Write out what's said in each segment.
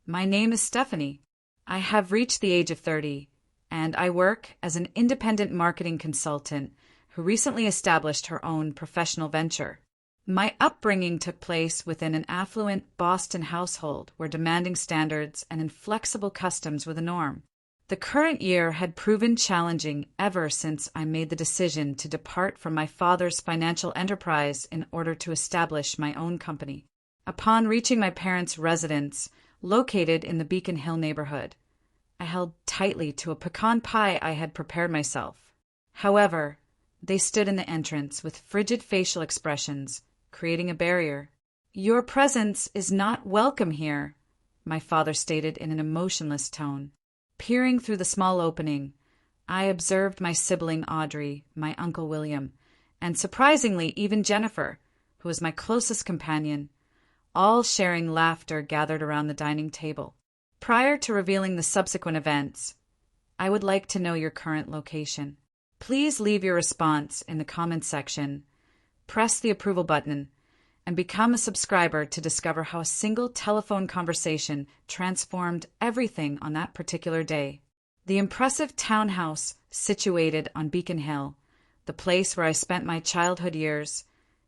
My name is Stephanie. I have reached the age of 30, and I work as an independent marketing consultant who recently established her own professional venture. My upbringing took place within an affluent Boston household where demanding standards and inflexible customs were the norm. The current year had proven challenging ever since I made the decision to depart from my father's financial enterprise in order to establish my own company. Upon reaching my parents' residence, located in the Beacon Hill neighborhood, I held tightly to a pecan pie I had prepared myself. However, they stood in the entrance with frigid facial expressions, creating a barrier. "Your presence is not welcome here," my father stated in an emotionless tone. Peering through the small opening, I observed my sibling Audrey, my uncle William, and surprisingly even Jennifer, who was my closest companion, all sharing laughter gathered around the dining table. Prior to revealing the subsequent events, I would like to know your current location. Please leave your response in the comments section, press the approval button, and become a subscriber to discover how a single telephone conversation transformed everything on that particular day. The impressive townhouse situated on Beacon Hill, the place where I spent my childhood years,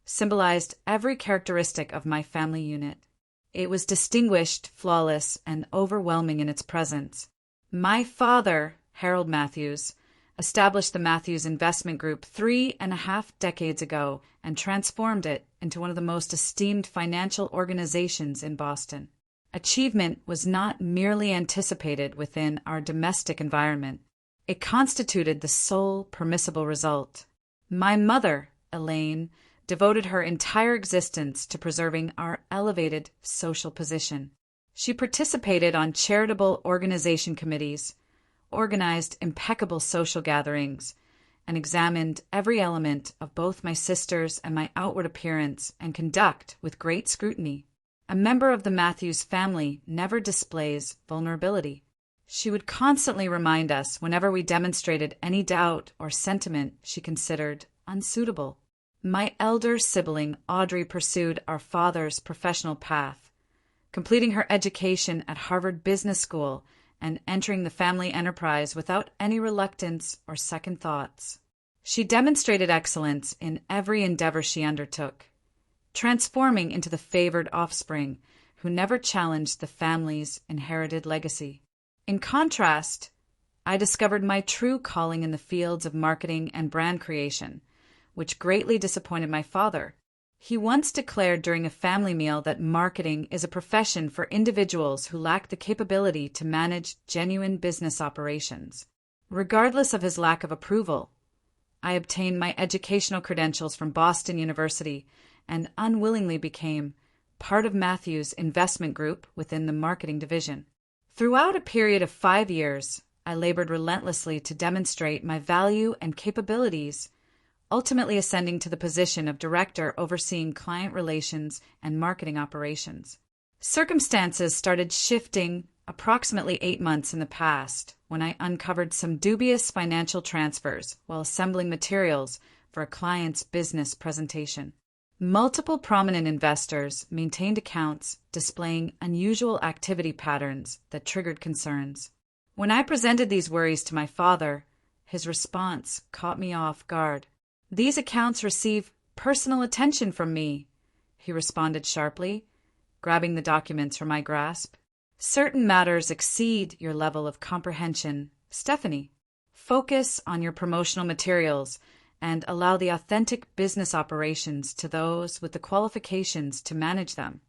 symbolized every characteristic of my family unit. It was distinguished, flawless, and overwhelming in its presence. My father, Harold Matthews, established the Matthews Investment Group 3.5 decades ago and transformed it into one of the most esteemed financial organizations in Boston. Achievement was not merely anticipated within our domestic environment. It constituted the sole permissible result. My mother, Elaine, devoted her entire existence to preserving our elevated social position. She participated on charitable organization committees, organized impeccable social gatherings, and examined every element of both my sisters and my outward appearance and conduct with great scrutiny. A member of the Matthews family never displays vulnerability. She would constantly remind us whenever we demonstrated any doubt or sentiment she considered unsuitable. My elder sibling, Audrey, pursued our father's professional path, completing her education at Harvard Business School and entering the family enterprise without any reluctance or second thoughts. She demonstrated excellence in every endeavor she undertook, transforming into the favored offspring who never challenged the family's inherited legacy. In contrast, I discovered my true calling in the fields of marketing and brand creation, which greatly disappointed my father. He once declared during a family meal that marketing is a profession for individuals who lack the capability to manage genuine business operations. Regardless of his lack of approval, I obtained my educational credentials from Boston University and unwillingly became part of Matthews' investment group within the marketing division. Throughout a period of 5 years, I labored relentlessly to demonstrate my value and capabilities, ultimately ascending to the position of director overseeing client relations and marketing operations. Circumstances started shifting approximately 8 months in the past when I uncovered some dubious financial transfers while assembling materials for a client's business presentation. Multiple prominent investors maintained accounts displaying unusual activity patterns that triggered concerns. When I presented these worries to my father, his response caught me off guard. "These accounts receive personal attention from me," he responded sharply, grabbing the documents from my grasp. "Certain matters exceed your level of comprehension, Stephanie. Focus on your promotional materials and allow the authentic business operations to those with the qualifications to manage them."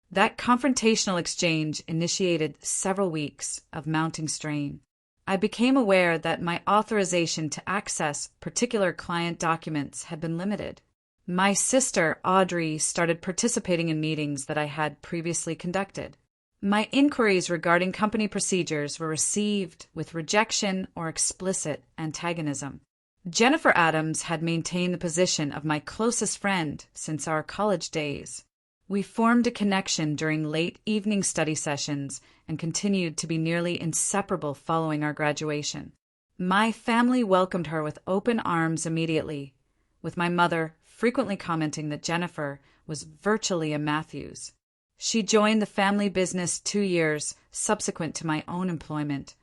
That confrontational exchange initiated several weeks of mounting strain. I became aware that my authorization to access particular client documents had been limited. My sister, Audrey, started participating in meetings that I had previously conducted. My inquiries regarding company procedures were received with rejection or explicit antagonism. Jennifer Adams had maintained the position of my closest friend since our college days. We formed a connection during late evening study sessions and continued to be nearly inseparable following our graduation. My family welcomed her with open arms immediately, with my mother frequently commenting that Jennifer was virtually a Matthews. She joined the family business 2 years subsequent to my own employment,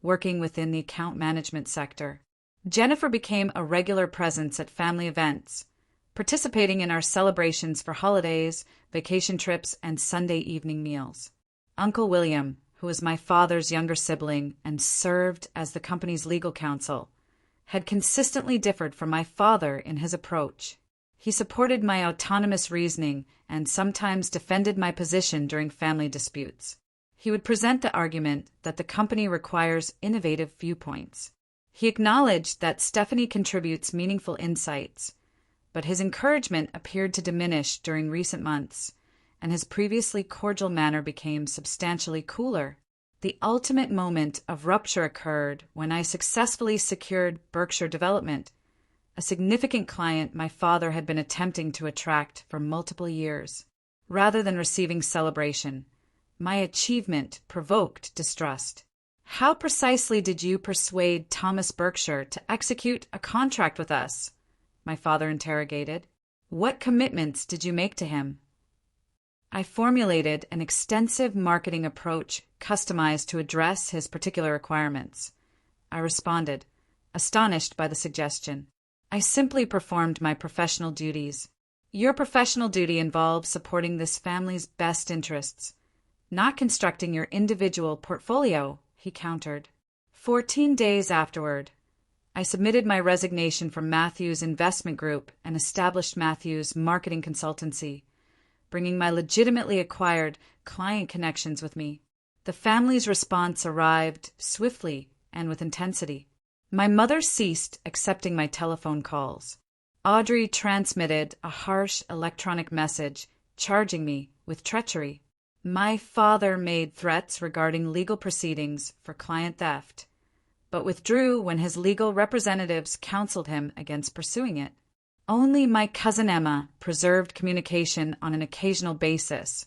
working within the account management sector. Jennifer became a regular presence at family events, participating in our celebrations for holidays, vacation trips, and Sunday evening meals. Uncle William, who was my father's younger sibling and served as the company's legal counsel, had consistently differed from my father in his approach. He supported my autonomous reasoning and sometimes defended my position during family disputes. He would present the argument that the company requires innovative viewpoints. He acknowledged that Stephanie contributes meaningful insights, but his encouragement appeared to diminish during recent months, and his previously cordial manner became substantially cooler. The ultimate moment of rupture occurred when I successfully secured Berkshire Development, a significant client my father had been attempting to attract for multiple years. Rather than receiving celebration, my achievement provoked distrust. How precisely did you persuade Thomas Berkshire to execute a contract with us? My father interrogated. What commitments did you make to him? I formulated an extensive marketing approach customized to address his particular requirements. I responded, astonished by the suggestion. I simply performed my professional duties. Your professional duty involves supporting this family's best interests, not constructing your individual portfolio, he countered. 14 days afterward, I submitted my resignation from Matthews Investment Group and established Matthews Marketing Consultancy, bringing my legitimately acquired client connections with me. The family's response arrived swiftly and with intensity. My mother ceased accepting my telephone calls. Audrey transmitted a harsh electronic message charging me with treachery. My father made threats regarding legal proceedings for client theft, but withdrew when his legal representatives counseled him against pursuing it. Only my cousin Emma preserved communication on an occasional basis,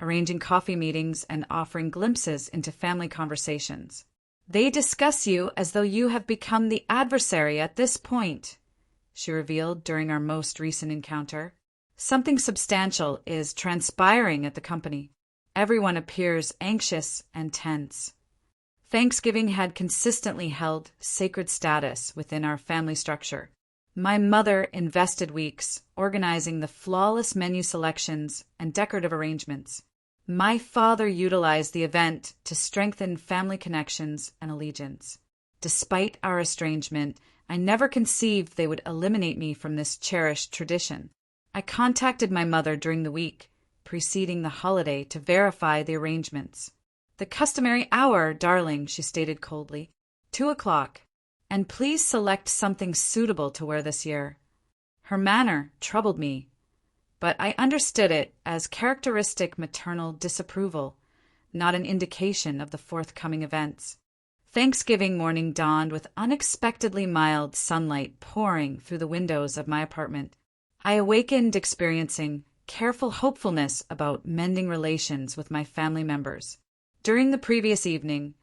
arranging coffee meetings and offering glimpses into family conversations. They discuss you as though you have become the adversary at this point, she revealed during our most recent encounter. Something substantial is transpiring at the company. Everyone appears anxious and tense. Thanksgiving had consistently held sacred status within our family structure. My mother invested weeks organizing the flawless menu selections and decorative arrangements. My father utilized the event to strengthen family connections and allegiance. Despite our estrangement, I never conceived they would eliminate me from this cherished tradition. I contacted my mother during the week preceding the holiday to verify the arrangements. The customary hour, darling, she stated coldly. 2:00. And please select something suitable to wear this year. Her manner troubled me, but I understood it as characteristic maternal disapproval, not an indication of the forthcoming events. Thanksgiving morning dawned with unexpectedly mild sunlight pouring through the windows of my apartment. I awakened experiencing careful hopefulness about mending relations with my family members. During the previous evening,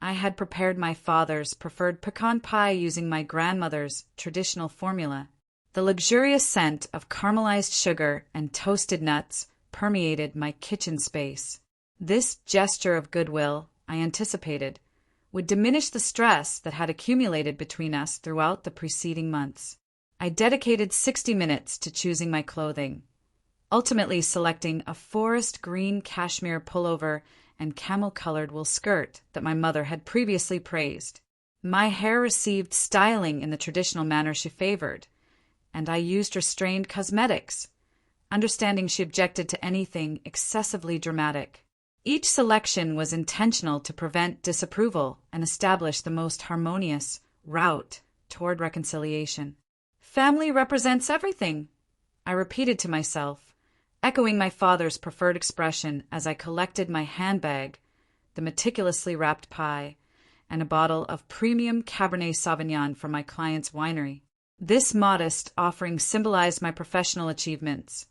I had prepared my father's preferred pecan pie using my grandmother's traditional formula. The luxurious scent of caramelized sugar and toasted nuts permeated my kitchen space. This gesture of goodwill, I anticipated, would diminish the stress that had accumulated between us throughout the preceding months. I dedicated 60 minutes to choosing my clothing, ultimately selecting a forest green cashmere pullover and camel-colored wool skirt that my mother had previously praised. My hair received styling in the traditional manner she favored, and I used restrained cosmetics, understanding she objected to anything excessively dramatic. Each selection was intentional to prevent disapproval and establish the most harmonious route toward reconciliation. Family represents everything, I repeated to myself, echoing my father's preferred expression as I collected my handbag, the meticulously wrapped pie, and a bottle of premium Cabernet Sauvignon from my client's winery. This modest offering symbolized my professional achievements,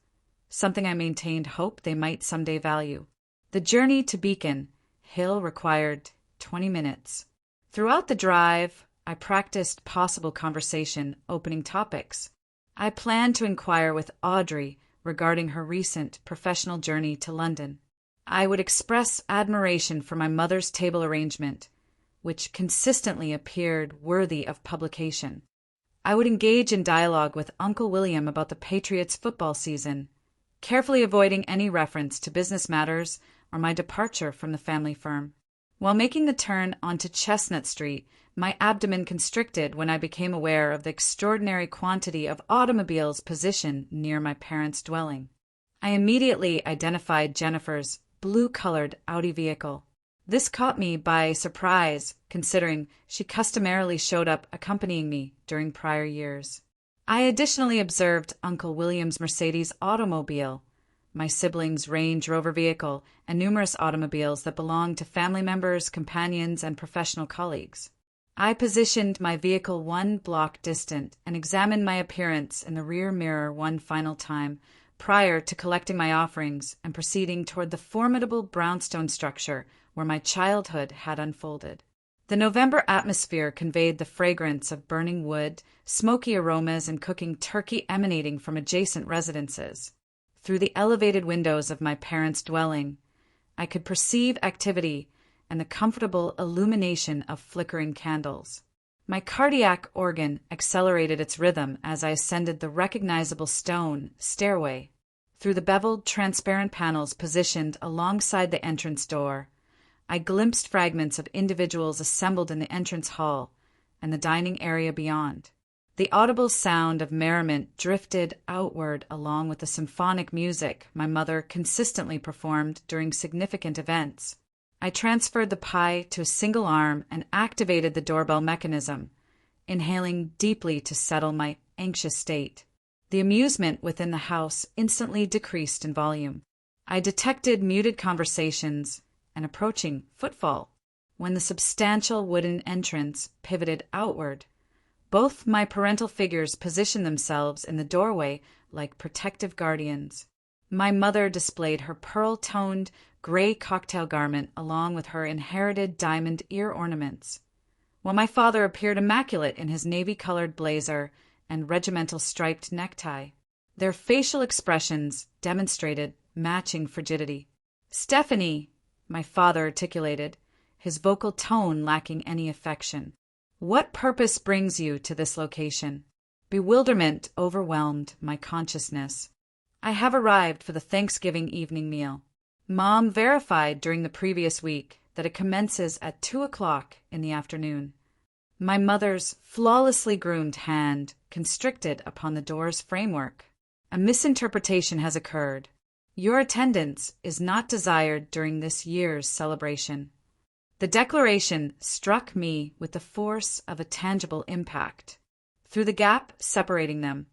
something I maintained hope they might someday value. The journey to Beacon Hill required 20 minutes. Throughout the drive, I practiced possible conversation opening topics. I planned to inquire with Audrey regarding her recent professional journey to London. I would express admiration for my mother's table arrangement, which consistently appeared worthy of publication. I would engage in dialogue with Uncle William about the Patriots' football season, carefully avoiding any reference to business matters or my departure from the family firm. While making the turn onto Chestnut Street, my abdomen constricted when I became aware of the extraordinary quantity of automobiles positioned near my parents' dwelling. I immediately identified Jennifer's blue-colored Audi vehicle. This caught me by surprise, considering she customarily showed up accompanying me during prior years. I additionally observed Uncle William's Mercedes automobile, my siblings' Range Rover vehicle, and numerous automobiles that belonged to family members, companions, and professional colleagues. I positioned my vehicle 1 block distant and examined my appearance in the rear mirror one final time prior to collecting my offerings and proceeding toward the formidable brownstone structure where my childhood had unfolded. The November atmosphere conveyed the fragrance of burning wood, smoky aromas, and cooking turkey emanating from adjacent residences. Through the elevated windows of my parents' dwelling, I could perceive activity and the comfortable illumination of flickering candles. My cardiac organ accelerated its rhythm as I ascended the recognizable stone stairway. Through the beveled, transparent panels positioned alongside the entrance door, I glimpsed fragments of individuals assembled in the entrance hall and the dining area beyond. The audible sound of merriment drifted outward along with the symphonic music my mother consistently performed during significant events. I transferred the pie to a single arm and activated the doorbell mechanism, inhaling deeply to settle my anxious state. The amusement within the house instantly decreased in volume. I detected muted conversations and approaching footfall. When the substantial wooden entrance pivoted outward, both my parental figures positioned themselves in the doorway like protective guardians. My mother displayed her pearl-toned gray cocktail garment along with her inherited diamond ear ornaments, while my father appeared immaculate in his navy-colored blazer and regimental striped necktie. Their facial expressions demonstrated matching frigidity. "Stephanie," my father articulated, his vocal tone lacking any affection. "What purpose brings you to this location?" Bewilderment overwhelmed my consciousness. "I have arrived for the Thanksgiving evening meal. Mom verified during the previous week that it commences at 2 o'clock in the afternoon." My mother's flawlessly groomed hand constricted upon the door's framework. "A misinterpretation has occurred. Your attendance is not desired during this year's celebration." The declaration struck me with the force of a tangible impact. Through the gap separating them,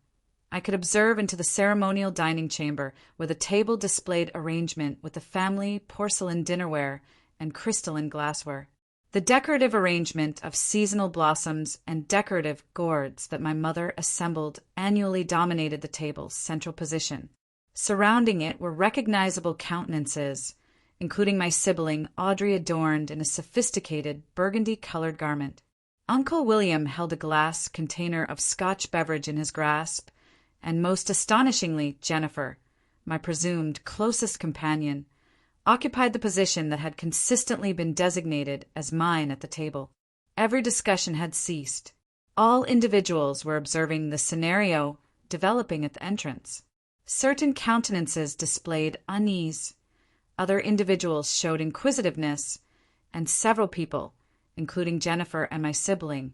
I could observe into the ceremonial dining chamber where the table displayed arrangement with the family porcelain dinnerware and crystalline glassware. The decorative arrangement of seasonal blossoms and decorative gourds that my mother assembled annually dominated the table's central position. Surrounding it were recognizable countenances, including my sibling Audrey, adorned in a sophisticated burgundy-colored garment. Uncle William held a glass container of Scotch beverage in his grasp, and most astonishingly, Jennifer, my presumed closest companion, occupied the position that had consistently been designated as mine at the table. Every discussion had ceased. All individuals were observing the scenario developing at the entrance. Certain countenances displayed unease, other individuals showed inquisitiveness, and several people, including Jennifer and my sibling,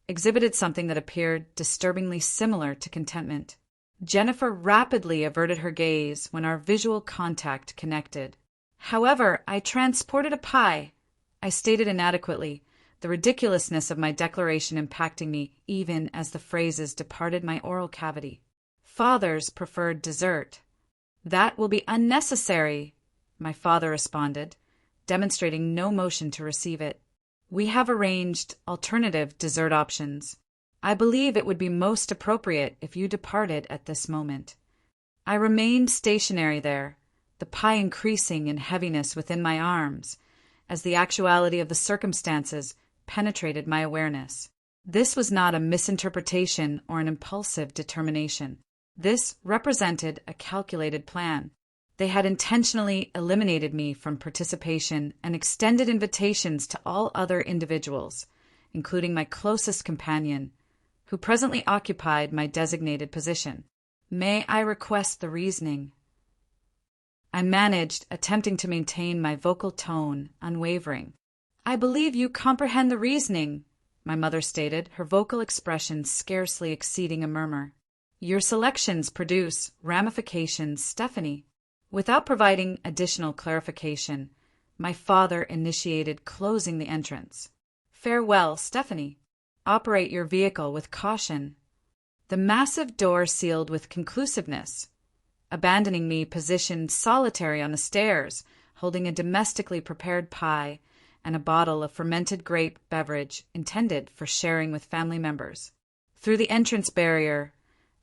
exhibited something that appeared disturbingly similar to contentment. Jennifer rapidly averted her gaze when our visual contact connected. "However, I transported a pie," I stated inadequately, the ridiculousness of my declaration impacting me even as the phrases departed my oral cavity. "Father's preferred dessert." "That will be unnecessary," my father responded, demonstrating no motion to receive it. "We have arranged alternative dessert options. I believe it would be most appropriate if you departed at this moment." I remained stationary there, the pie increasing in heaviness within my arms as the actuality of the circumstances penetrated my awareness. This was not a misinterpretation or an impulsive determination. This represented a calculated plan. They had intentionally eliminated me from participation and extended invitations to all other individuals, including my closest companion, who presently occupied my designated position. May I request the reasoning? I managed, attempting to maintain my vocal tone unwavering. I believe you comprehend the reasoning, my mother stated, her vocal expression scarcely exceeding a murmur. Your selections produce ramifications, Stephanie. Without providing additional clarification, my father initiated closing the entrance. Farewell, Stephanie. Operate your vehicle with caution. The massive door sealed with conclusiveness, abandoning me positioned solitary on the stairs, holding a domestically prepared pie and a bottle of fermented grape beverage intended for sharing with family members. Through the entrance barrier,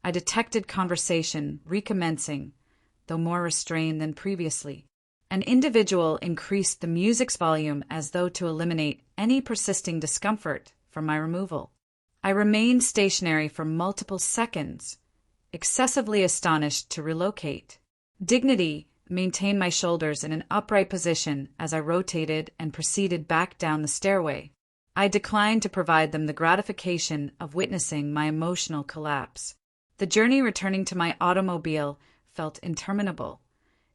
I detected conversation recommencing, though more restrained than previously. An individual increased the music's volume as though to eliminate any persisting discomfort from my removal. I remained stationary for multiple seconds, excessively astonished to relocate. Dignity maintained my shoulders in an upright position as I rotated and proceeded back down the stairway. I declined to provide them the gratification of witnessing my emotional collapse. The journey returning to my automobile felt interminable,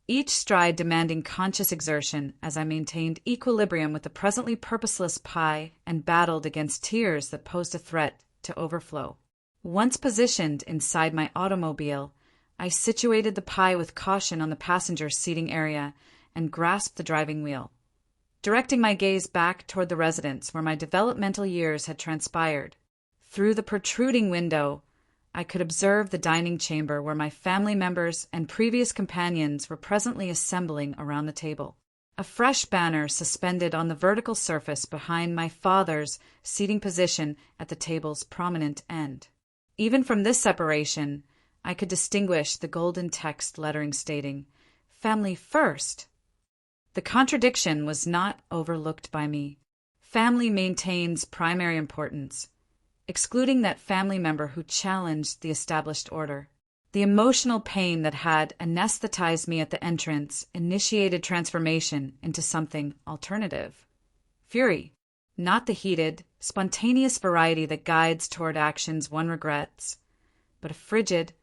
each stride demanding conscious exertion as I maintained equilibrium with the presently purposeless pie and battled against tears that posed a threat to overflow. Once positioned inside my automobile, I situated the pie with caution on the passenger seating area and grasped the driving wheel, directing my gaze back toward the residence where my developmental years had transpired. Through the protruding window, I could observe the dining chamber where my family members and previous companions were presently assembling around the table. A fresh banner suspended on the vertical surface behind my father's seating position at the table's prominent end. Even from this separation, I could distinguish the golden text lettering stating, "Family first." The contradiction was not overlooked by me. Family maintains primary importance, excluding that family member who challenged the established order. The emotional pain that had anesthetized me at the entrance initiated transformation into something alternative. Fury, not the heated, spontaneous variety that guides toward actions one regrets, but a frigid,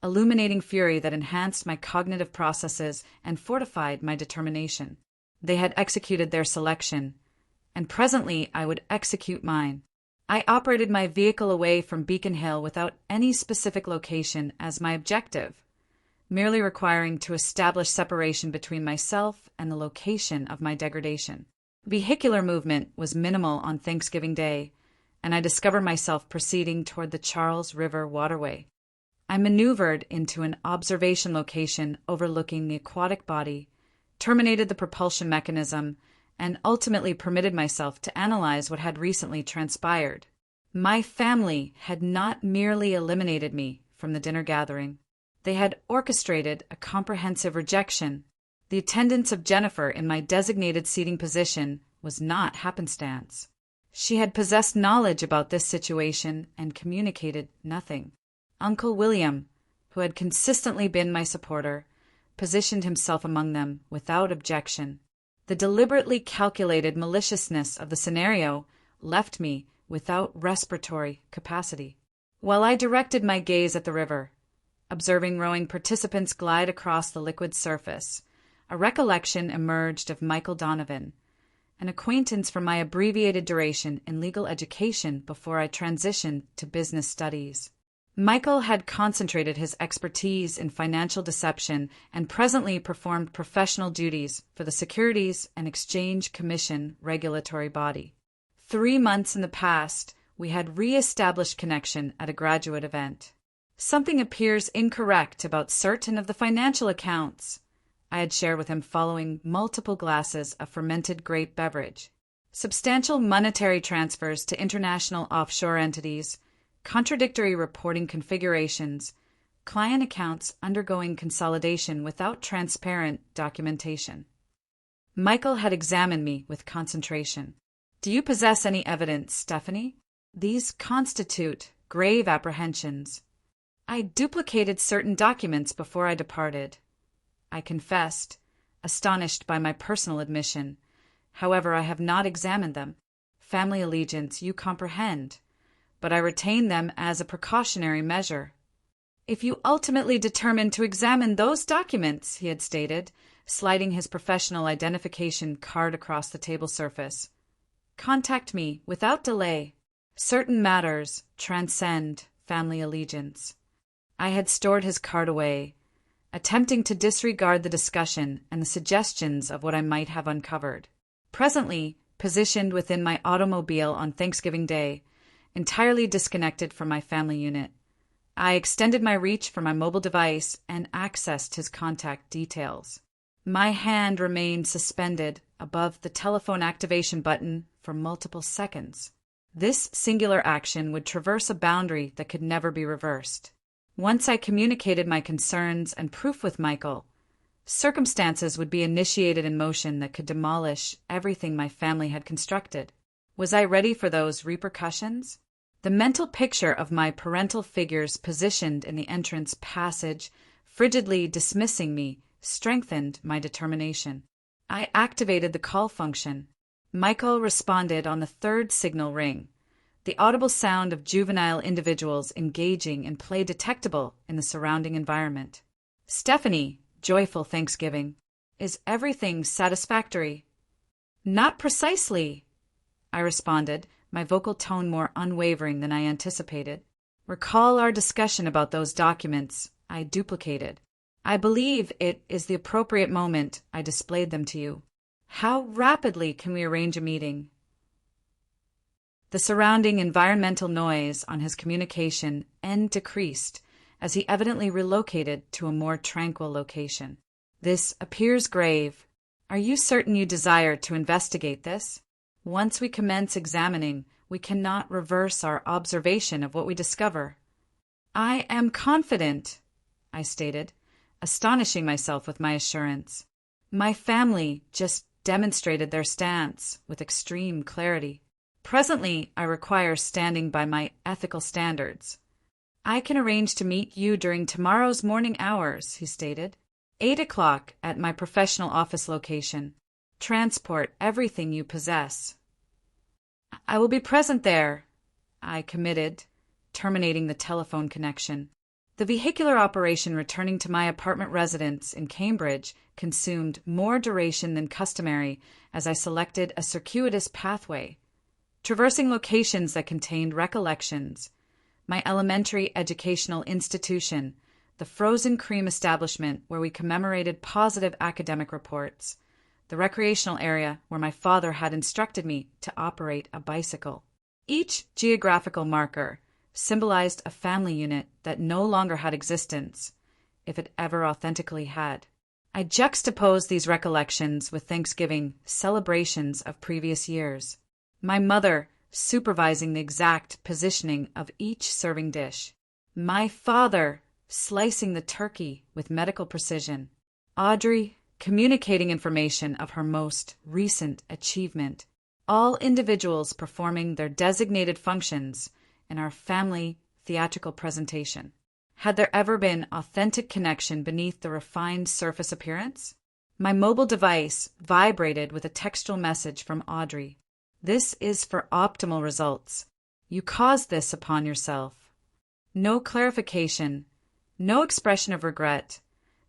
illuminating fury that enhanced my cognitive processes and fortified my determination. They had executed their selection, and presently I would execute mine. I operated my vehicle away from Beacon Hill without any specific location as my objective, merely requiring to establish separation between myself and the location of my degradation. Vehicular movement was minimal on Thanksgiving Day, and I discovered myself proceeding toward the Charles River waterway. I maneuvered into an observation location overlooking the aquatic body, terminated the propulsion mechanism, and ultimately permitted myself to analyze what had recently transpired. My family had not merely eliminated me from the dinner gathering. They had orchestrated a comprehensive rejection. The attendance of Jennifer in my designated seating position was not happenstance. She had possessed knowledge about this situation and communicated nothing. Uncle William, who had consistently been my supporter, positioned himself among them without objection. The deliberately calculated maliciousness of the scenario left me without respiratory capacity. While I directed my gaze at the river, observing rowing participants glide across the liquid surface, a recollection emerged of Michael Donovan, an acquaintance from my abbreviated duration in legal education before I transitioned to business studies. Michael had concentrated his expertise in financial deception and presently performed professional duties for the Securities and Exchange Commission regulatory body. 3 months in the past, we had re-established connection at a graduate event. Something appears incorrect about certain of the financial accounts, I had shared with him following multiple glasses of fermented grape beverage. Substantial monetary transfers to international offshore entities, contradictory reporting configurations, client accounts undergoing consolidation without transparent documentation. Michael had examined me with concentration. "Do you possess any evidence, Stephanie? These constitute grave apprehensions." I duplicated certain documents before I departed, I confessed, astonished by my personal admission. However, I have not examined them. Family allegiance, you comprehend, but I retain them as a precautionary measure. If you ultimately determine to examine those documents, he had stated, sliding his professional identification card across the table surface, contact me without delay. Certain matters transcend family allegiance. I had stored his card away, attempting to disregard the discussion and the suggestions of what I might have uncovered. Presently, positioned within my automobile on Thanksgiving Day, entirely disconnected from my family unit, I extended my reach for my mobile device and accessed his contact details. My hand remained suspended above the telephone activation button for multiple seconds. This singular action would traverse a boundary that could never be reversed. Once I communicated my concerns and proof with Michael, circumstances would be initiated in motion that could demolish everything my family had constructed. Was I ready for those repercussions? The mental picture of my parental figures positioned in the entrance passage, frigidly dismissing me, strengthened my determination. I activated the call function. Michael responded on the third signal ring, the audible sound of juvenile individuals engaging in play detectable in the surrounding environment. Stephanie, joyful Thanksgiving. Is everything satisfactory? Not precisely, I responded, my vocal tone more unwavering than I anticipated. Recall our discussion about those documents I duplicated. I believe it is the appropriate moment I displayed them to you. How rapidly can we arrange a meeting? The surrounding environmental noise on his communication end decreased as he evidently relocated to a more tranquil location. This appears grave. Are you certain you desire to investigate this? Once we commence examining, we cannot reverse our observation of what we discover. I am confident, I stated, astonishing myself with my assurance. My family just demonstrated their stance with extreme clarity. Presently, I require standing by my ethical standards. I can arrange to meet you during tomorrow's morning hours, he stated. 8 o'clock at my professional office location. Transport everything you possess. I will be present there, I committed, terminating the telephone connection. The vehicular operation returning to my apartment residence in Cambridge consumed more duration than customary as I selected a circuitous pathway, traversing locations that contained recollections, my elementary educational institution, the frozen cream establishment where we commemorated positive academic reports, the recreational area where my father had instructed me to operate a bicycle. Each geographical marker symbolized a family unit that no longer had existence, if it ever authentically had. I juxtaposed these recollections with Thanksgiving celebrations of previous years. My mother supervising the exact positioning of each serving dish. My father slicing the turkey with medical precision. Audrey communicating information of her most recent achievement. All individuals performing their designated functions in our family theatrical presentation. Had there ever been authentic connection beneath the refined surface appearance? My mobile device vibrated with a textual message from Audrey. This is for optimal results. You caused this upon yourself. No clarification, no expression of regret,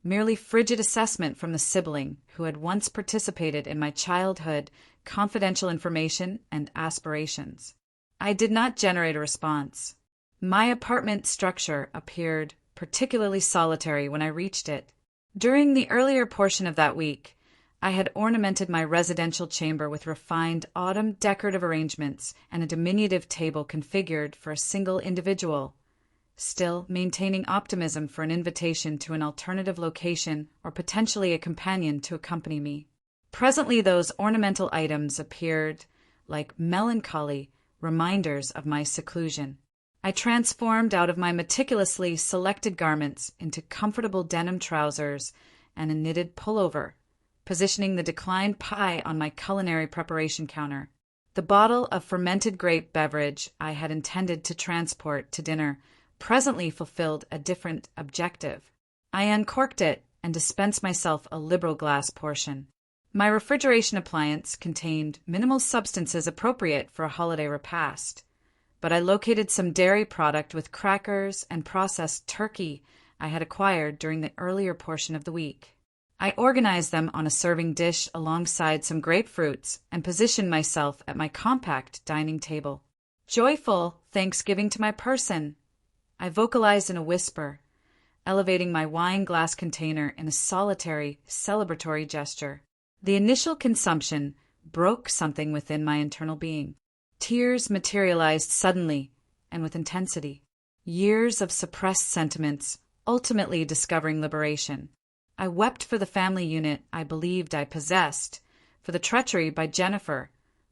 merely frigid assessment from the sibling who had once participated in my childhood confidential information and aspirations. I did not generate a response. My apartment structure appeared particularly solitary when I reached it. During the earlier portion of that week, I had ornamented my residential chamber with refined autumn decorative arrangements and a diminutive table configured for a single individual, still maintaining optimism for an invitation to an alternative location or potentially a companion to accompany me. Presently those ornamental items appeared like melancholy reminders of my seclusion. I transformed out of my meticulously selected garments into comfortable denim trousers and a knitted pullover, positioning the declined pie on my culinary preparation counter. The bottle of fermented grape beverage I had intended to transport to dinner presently fulfilled a different objective. I uncorked it and dispensed myself a liberal glass portion. My refrigeration appliance contained minimal substances appropriate for a holiday repast, but I located some dairy product with crackers and processed turkey I had acquired during the earlier portion of the week. I organized them on a serving dish alongside some grapefruits and positioned myself at my compact dining table. Joyful Thanksgiving to my person, I vocalized in a whisper, elevating my wine glass container in a solitary, celebratory gesture. The initial consumption broke something within my internal being. Tears materialized suddenly and with intensity. Years of suppressed sentiments, ultimately discovering liberation. I wept for the family unit I believed I possessed, for the treachery by Jennifer,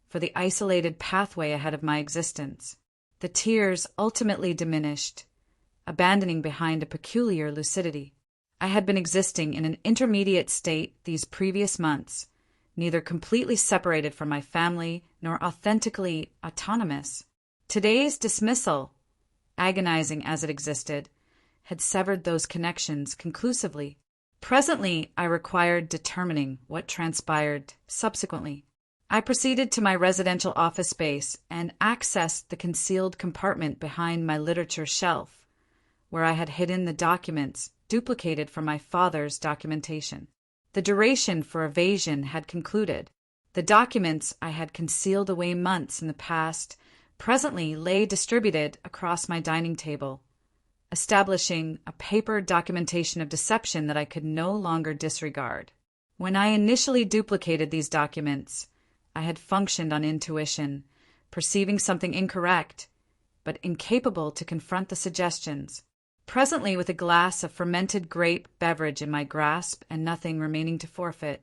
for the isolated pathway ahead of my existence. The tears ultimately diminished, abandoning behind a peculiar lucidity. I had been existing in an intermediate state these previous months, neither completely separated from my family nor authentically autonomous. Today's dismissal, agonizing as it existed, had severed those connections conclusively. Presently, I required determining what transpired subsequently. I proceeded to my residential office space and accessed the concealed compartment behind my literature shelf, where I had hidden the documents duplicated from my father's documentation. The duration for evasion had concluded. The documents I had concealed away months in the past presently lay distributed across my dining table, establishing a paper documentation of deception that I could no longer disregard. When I initially duplicated these documents, I had functioned on intuition, perceiving something incorrect, but incapable to confront the suggestions. Presently, with a glass of fermented grape beverage in my grasp and nothing remaining to forfeit,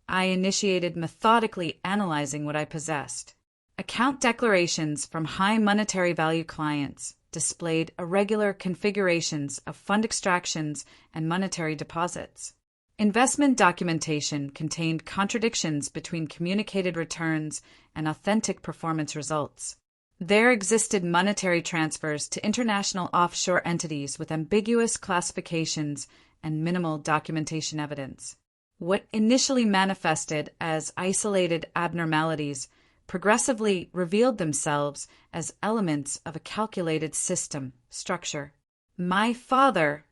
I initiated methodically analyzing what I possessed. Account declarations from high monetary value clients displayed irregular configurations of fund extractions and monetary deposits. Investment documentation contained contradictions between communicated returns and authentic performance results. There existed monetary transfers to international offshore entities with ambiguous classifications and minimal documentation evidence. What initially manifested as isolated abnormalities progressively revealed themselves as elements of a calculated system structure. My father,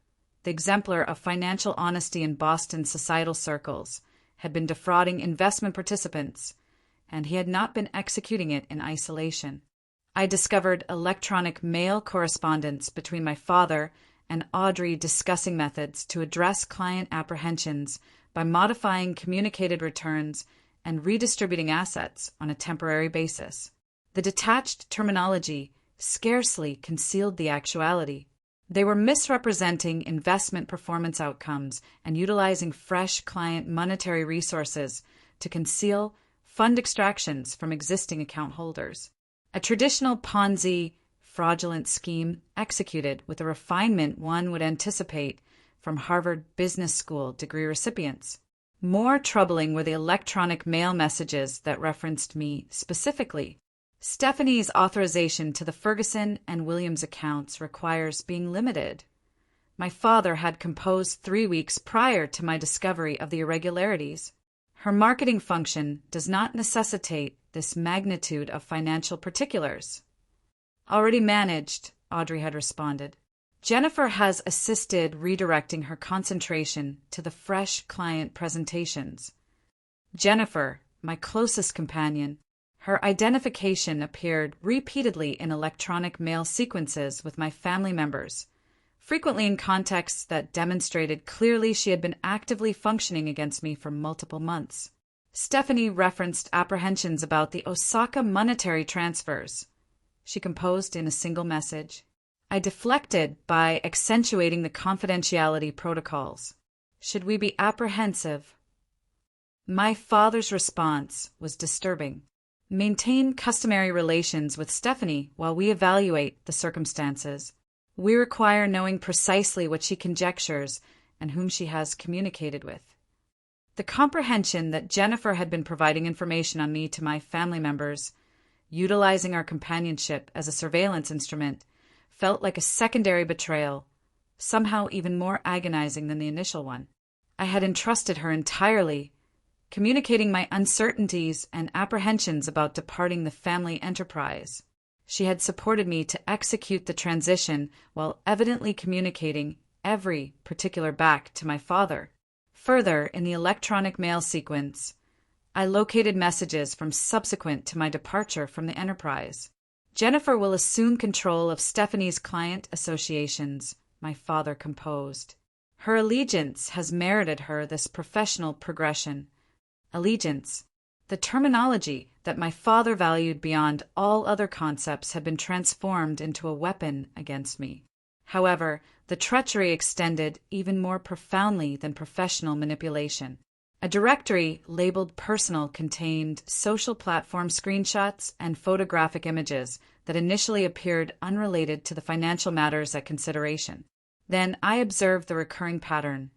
the exemplar of financial honesty in Boston societal circles, had been defrauding investment participants, and he had not been executing it in isolation. I discovered electronic mail correspondence between my father and Audrey discussing methods to address client apprehensions by modifying communicated returns and redistributing assets on a temporary basis. The detached terminology scarcely concealed the actuality. They were misrepresenting investment performance outcomes and utilizing fresh client monetary resources to conceal fund extractions from existing account holders. A traditional Ponzi fraudulent scheme executed with a refinement one would anticipate from Harvard Business School degree recipients. More troubling were the electronic mail messages that referenced me specifically. Stephanie's authorization to the Ferguson and Williams accounts requires being limited. My father had composed 3 weeks prior to my discovery of the irregularities. Her marketing function does not necessitate this magnitude of financial particulars. Already managed, Audrey had responded. Jennifer has assisted redirecting her concentration to the fresh client presentations. Jennifer, my closest companion, her identification appeared repeatedly in electronic mail sequences with my family members, frequently in contexts that demonstrated clearly she had been actively functioning against me for multiple months. Stephanie referenced apprehensions about the Osaka monetary transfers. She composed in a single message. I deflected by accentuating the confidentiality protocols. Should we be apprehensive? My father's response was disturbing. Maintain customary relations with Stephanie while we evaluate the circumstances. We require knowing precisely what she conjectures and whom she has communicated with. The comprehension that Jennifer had been providing information on me to my family members, utilizing our companionship as a surveillance instrument, felt like a secondary betrayal, somehow even more agonizing than the initial one. I had entrusted her entirely, communicating my uncertainties and apprehensions about departing the family enterprise. She had supported me to execute the transition while evidently communicating every particular back to my father. Further, in the electronic mail sequence, I located messages from subsequent to my departure from the enterprise. Jennifer will assume control of Stephanie's client associations, my father composed. Her allegiance has merited her this professional progression. Allegiance, the terminology that my father valued beyond all other concepts, had been transformed into a weapon against me. However, the treachery extended even more profoundly than professional manipulation. A directory labeled personal contained social platform screenshots and photographic images that initially appeared unrelated to the financial matters at consideration. Then I observed the recurring pattern.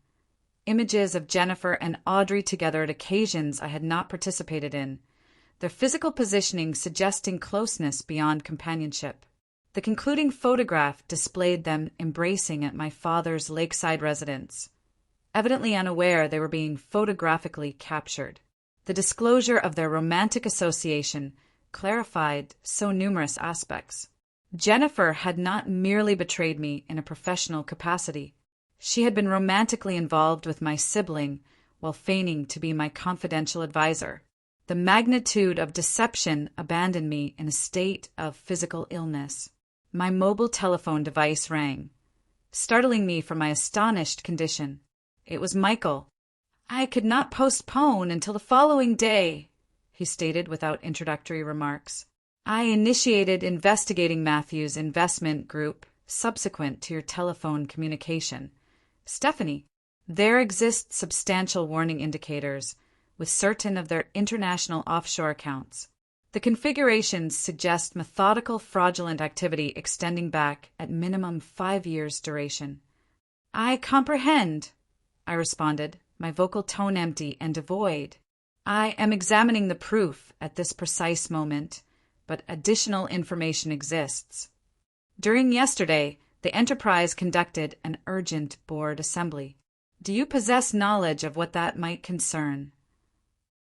Images of Jennifer and Audrey together at occasions I had not participated in, their physical positioning suggesting closeness beyond companionship. The concluding photograph displayed them embracing at my father's lakeside residence, evidently unaware they were being photographically captured. The disclosure of their romantic association clarified so numerous aspects. Jennifer had not merely betrayed me in a professional capacity. She had been romantically involved with my sibling while feigning to be my confidential advisor. The magnitude of deception abandoned me in a state of physical illness. My mobile telephone device rang, startling me from my astonished condition. It was Michael. "I could not postpone until the following day," he stated without introductory remarks. "I initiated investigating Matthew's investment group subsequent to your telephone communication. Stephanie, there exist substantial warning indicators with certain of their international offshore accounts. The configurations suggest methodical fraudulent activity extending back at minimum 5 years' duration." "I comprehend," I responded, my vocal tone empty and devoid. "I am examining the proof at this precise moment, but additional information exists. During yesterday, the enterprise conducted an urgent board assembly. Do you possess knowledge of what that might concern?"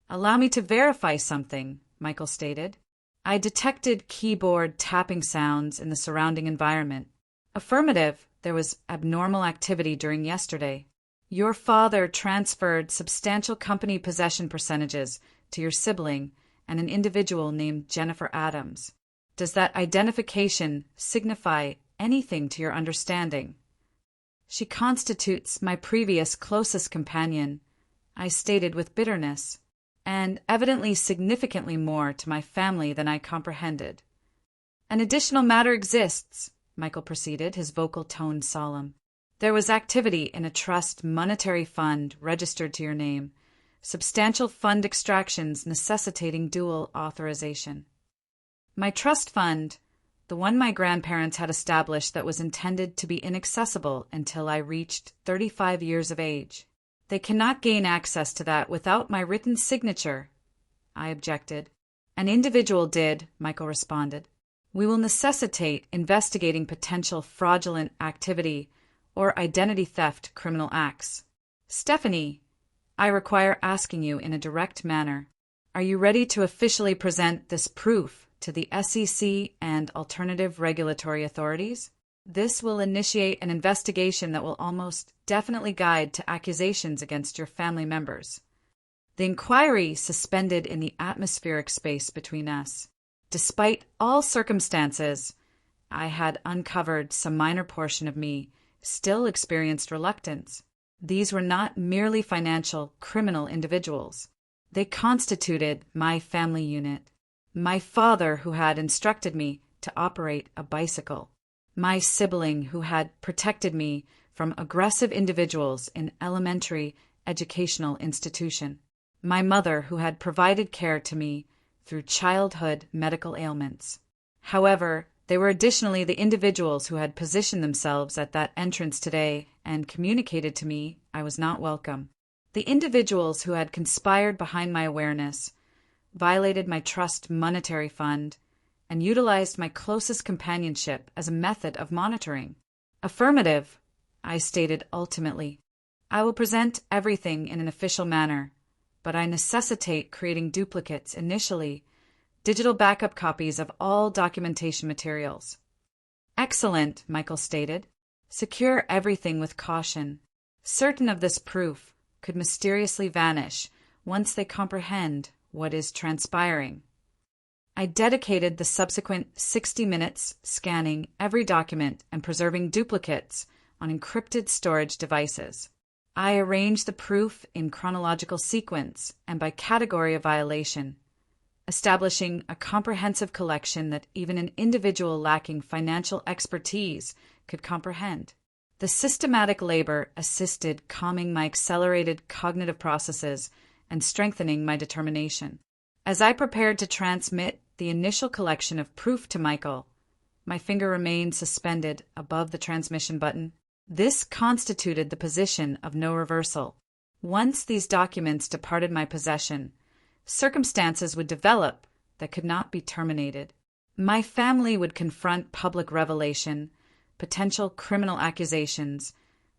"Allow me to verify something," Michael stated. I detected keyboard tapping sounds in the surrounding environment. "Affirmative, there was abnormal activity during yesterday. Your father transferred substantial company possession percentages to your sibling and an individual named Jennifer Adams. Does that identification signify anything to your understanding?" "She constitutes my previous closest companion," I stated with bitterness, "and evidently significantly more to my family than I comprehended." "An additional matter exists," Michael proceeded, his vocal tone solemn. "There was activity in a trust monetary fund registered to your name, substantial fund extractions necessitating dual authorization. My trust fund, the one my grandparents had established that was intended to be inaccessible until I reached 35 years of age. They cannot gain access to that without my written signature," I objected. "An individual did," Michael responded. "We will necessitate investigating potential fraudulent activity or identity theft criminal acts. Stephanie, I require asking you in a direct manner, are you ready to officially present this proof to the SEC and alternative regulatory authorities? This will initiate an investigation that will almost definitely guide to accusations against your family members." The inquiry suspended in the atmospheric space between us. Despite all circumstances, I had uncovered some minor portion of me still experienced reluctance. These were not merely financial, criminal individuals. They constituted my family unit. My father, who had instructed me to operate a bicycle. My sibling, who had protected me from aggressive individuals in elementary educational institution. My mother, who had provided care to me through childhood medical ailments. However, they were additionally the individuals who had positioned themselves at that entrance today and communicated to me I was not welcome. The individuals who had conspired behind my awareness, violated my trust monetary fund, and utilized my closest companionship as a method of monitoring. Affirmative, I stated ultimately. I will present everything in an official manner, but I necessitate creating duplicates initially, digital backup copies of all documentation materials. Excellent, Michael stated. Secure everything with caution. Certain of this proof could mysteriously vanish once they comprehend what is transpiring. I dedicated the subsequent 60 minutes scanning every document and preserving duplicates on encrypted storage devices. I arranged the proof in chronological sequence and by category of violation, establishing a comprehensive collection that even an individual lacking financial expertise could comprehend. The systematic labor assisted calming my accelerated cognitive processes and strengthening my determination. As I prepared to transmit the initial collection of proof to Michael, my finger remained suspended above the transmission button. This constituted the position of no reversal. Once these documents departed my possession, circumstances would develop that could not be terminated. My family would confront public revelation, potential criminal accusations,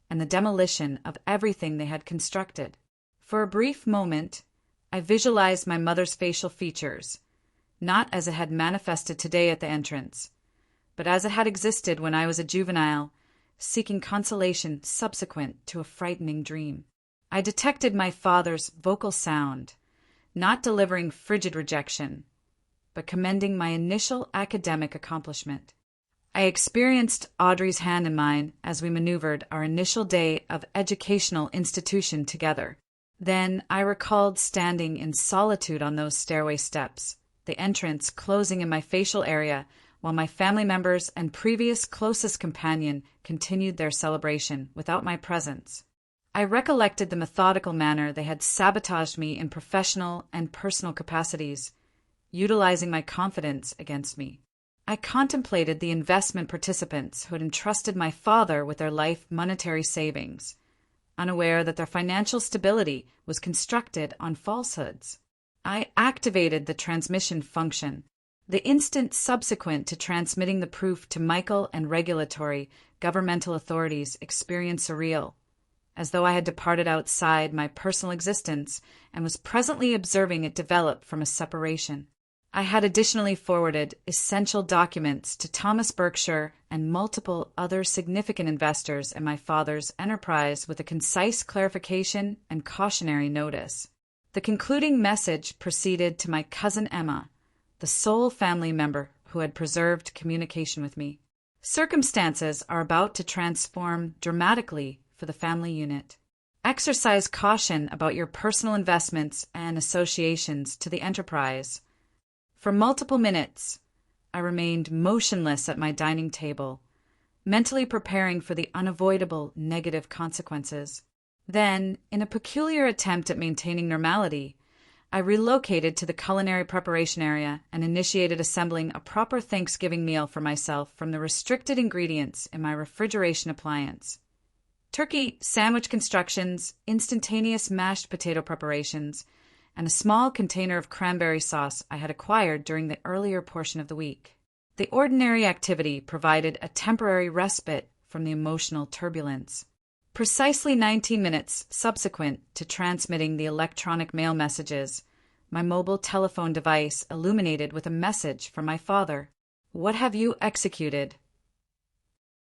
and the demolition of everything they had constructed. For a brief moment, I visualized my mother's facial features, not as it had manifested today at the entrance, but as it had existed when I was a juvenile, seeking consolation subsequent to a frightening dream. I detected my father's vocal sound, not delivering frigid rejection, but commending my initial academic accomplishment. I experienced Audrey's hand in mine as we maneuvered our initial day of educational institution together. Then I recalled standing in solitude on those stairway steps, the entrance closing in my facial area, while my family members and previous closest companion continued their celebration without my presence. I recollected the methodical manner they had sabotaged me in professional and personal capacities, utilizing my confidence against me. I contemplated the investment participants who had entrusted my father with their life monetary savings, unaware that their financial stability was constructed on falsehoods. I activated the transmission function. The instant subsequent to transmitting the proof to Michael and regulatory governmental authorities experienced surreal, as though I had departed outside my personal existence and was presently observing it develop from a separation. I had additionally forwarded essential documents to Thomas Berkshire and multiple other significant investors in my father's enterprise with a concise clarification and cautionary notice. The concluding message proceeded to my cousin Emma, the sole family member who had preserved communication with me. Circumstances are about to transform dramatically for the family unit. Exercise caution about your personal investments and associations to the enterprise. For multiple minutes, I remained motionless at my dining table, mentally preparing for the unavoidable negative consequences. Then, in a peculiar attempt at maintaining normality, I relocated to the culinary preparation area and initiated assembling a proper Thanksgiving meal for myself from the restricted ingredients in my refrigeration appliance. Turkey sandwich constructions, instantaneous mashed potato preparations, and a small container of cranberry sauce I had acquired during the earlier portion of the week. The ordinary activity provided a temporary respite from the emotional turbulence. Precisely 19 minutes subsequent to transmitting the electronic mail messages, my mobile telephone device illuminated with a message from my father. "What have you executed?"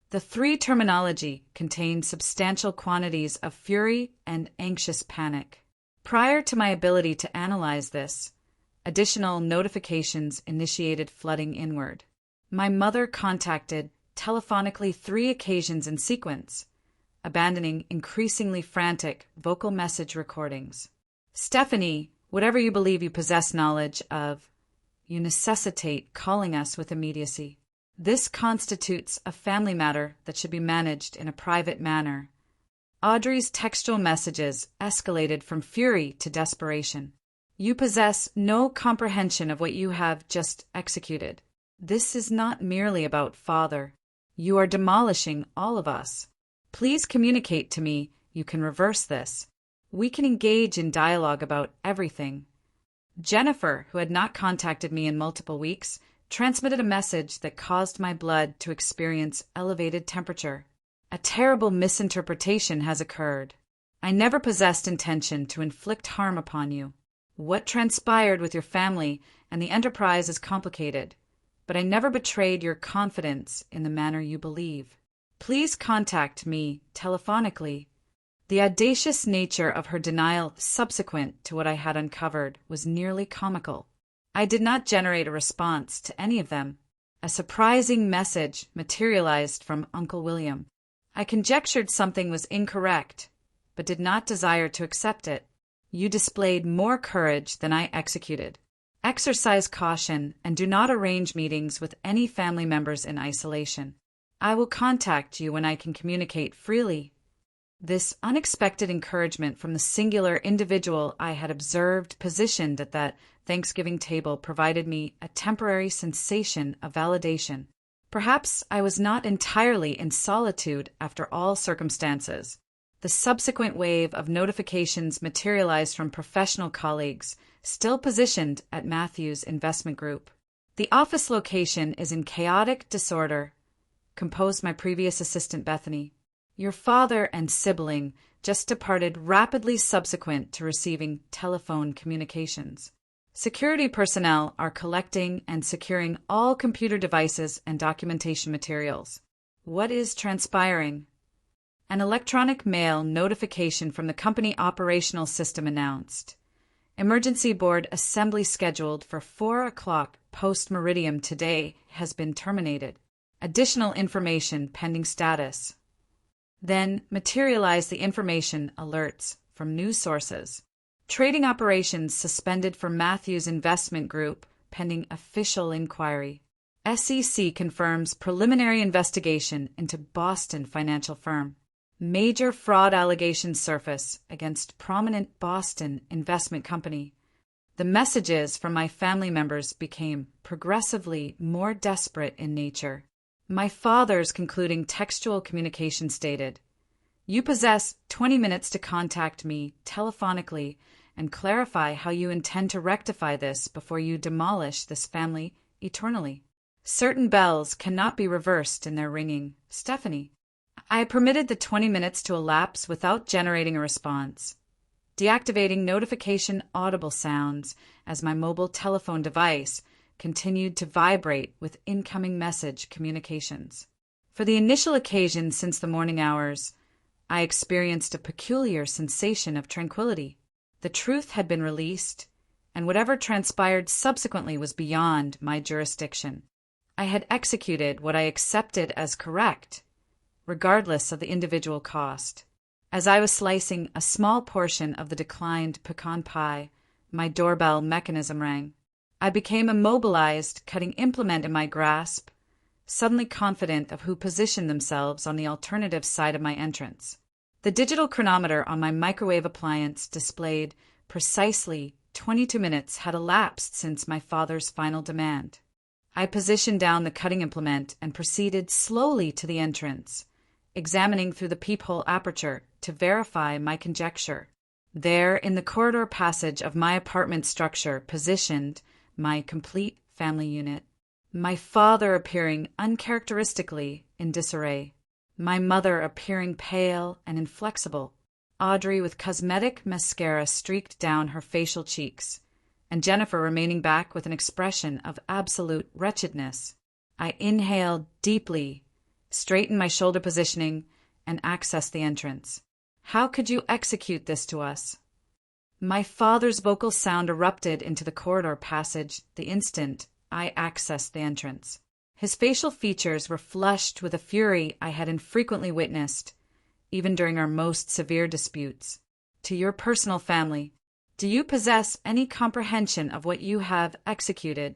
The three terminology contained substantial quantities of fury and anxious panic. Prior to my ability to analyze this, additional notifications initiated flooding inward. My mother contacted telephonically 3 occasions in sequence, abandoning increasingly frantic vocal message recordings. "Stephanie, whatever you believe you possess knowledge of, you necessitate calling us with immediacy. This constitutes a family matter that should be managed in a private manner." Audrey's textual messages escalated from fury to desperation. "You possess no comprehension of what you have just executed. This is not merely about father. You are demolishing all of us. Please communicate to me you can reverse this. We can engage in dialogue about everything." Jennifer, who had not contacted me in multiple weeks, transmitted a message that caused my blood to experience elevated temperature. A terrible misinterpretation has occurred. I never possessed intention to inflict harm upon you. What transpired with your family and the enterprise is complicated, but I never betrayed your confidence in the manner you believe. Please contact me telephonically. The audacious nature of her denial subsequent to what I had uncovered was nearly comical. I did not generate a response to any of them. A surprising message materialized from Uncle William. I conjectured something was incorrect, but did not desire to accept it. You displayed more courage than I executed. Exercise caution and do not arrange meetings with any family members in isolation. I will contact you when I can communicate freely. This unexpected encouragement from the singular individual I had observed positioned at that Thanksgiving table provided me a temporary sensation of validation. Perhaps I was not entirely in solitude after all circumstances. The subsequent wave of notifications materialized from professional colleagues, still positioned at Matthew's investment group. The office location is in chaotic disorder, composed my previous assistant Bethany. Your father and sibling just departed rapidly subsequent to receiving telephone communications. Security personnel are collecting and securing all computer devices and documentation materials. What is transpiring? An electronic mail notification from the company operational system announced. Emergency board assembly scheduled for 4 o'clock post-meridium today has been terminated. Additional information pending status. Then materialize the information alerts from news sources. Trading operations suspended for Matthews Investment Group pending official inquiry. SEC confirms preliminary investigation into Boston financial firm. Major fraud allegations surface against prominent Boston investment company. The messages from my family members became progressively more desperate in nature. My father's concluding textual communication stated, "You possess 20 minutes to contact me telephonically and clarify how you intend to rectify this before you demolish this family eternally. Certain bells cannot be reversed in their ringing. Stephanie." I permitted the 20 minutes to elapse without generating a response, deactivating notification audible sounds as my mobile telephone device continued to vibrate with incoming message communications. For the initial occasion since the morning hours, I experienced a peculiar sensation of tranquility. The truth had been released, and whatever transpired subsequently was beyond my jurisdiction. I had executed what I accepted as correct, regardless of the individual cost. As I was slicing a small portion of the declined pecan pie, my doorbell mechanism rang. I became immobilized, cutting implement in my grasp, suddenly confident of who positioned themselves on the alternative side of my entrance. The digital chronometer on my microwave appliance displayed precisely 22 minutes had elapsed since my father's final demand. I positioned down the cutting implement and proceeded slowly to the entrance, examining through the peephole aperture to verify my conjecture. There, in the corridor passage of my apartment structure, positioned my complete family unit. My father appearing uncharacteristically in disarray. My mother appearing pale and inflexible. Audrey with cosmetic mascara streaked down her facial cheeks, and Jennifer remaining back with an expression of absolute wretchedness. I inhaled deeply, straightened my shoulder positioning, and accessed the entrance. How could you execute this to us? My father's vocal sound erupted into the corridor passage the instant I accessed the entrance. His facial features were flushed with a fury I had infrequently witnessed, even during our most severe disputes. To your personal family, do you possess any comprehension of what you have executed?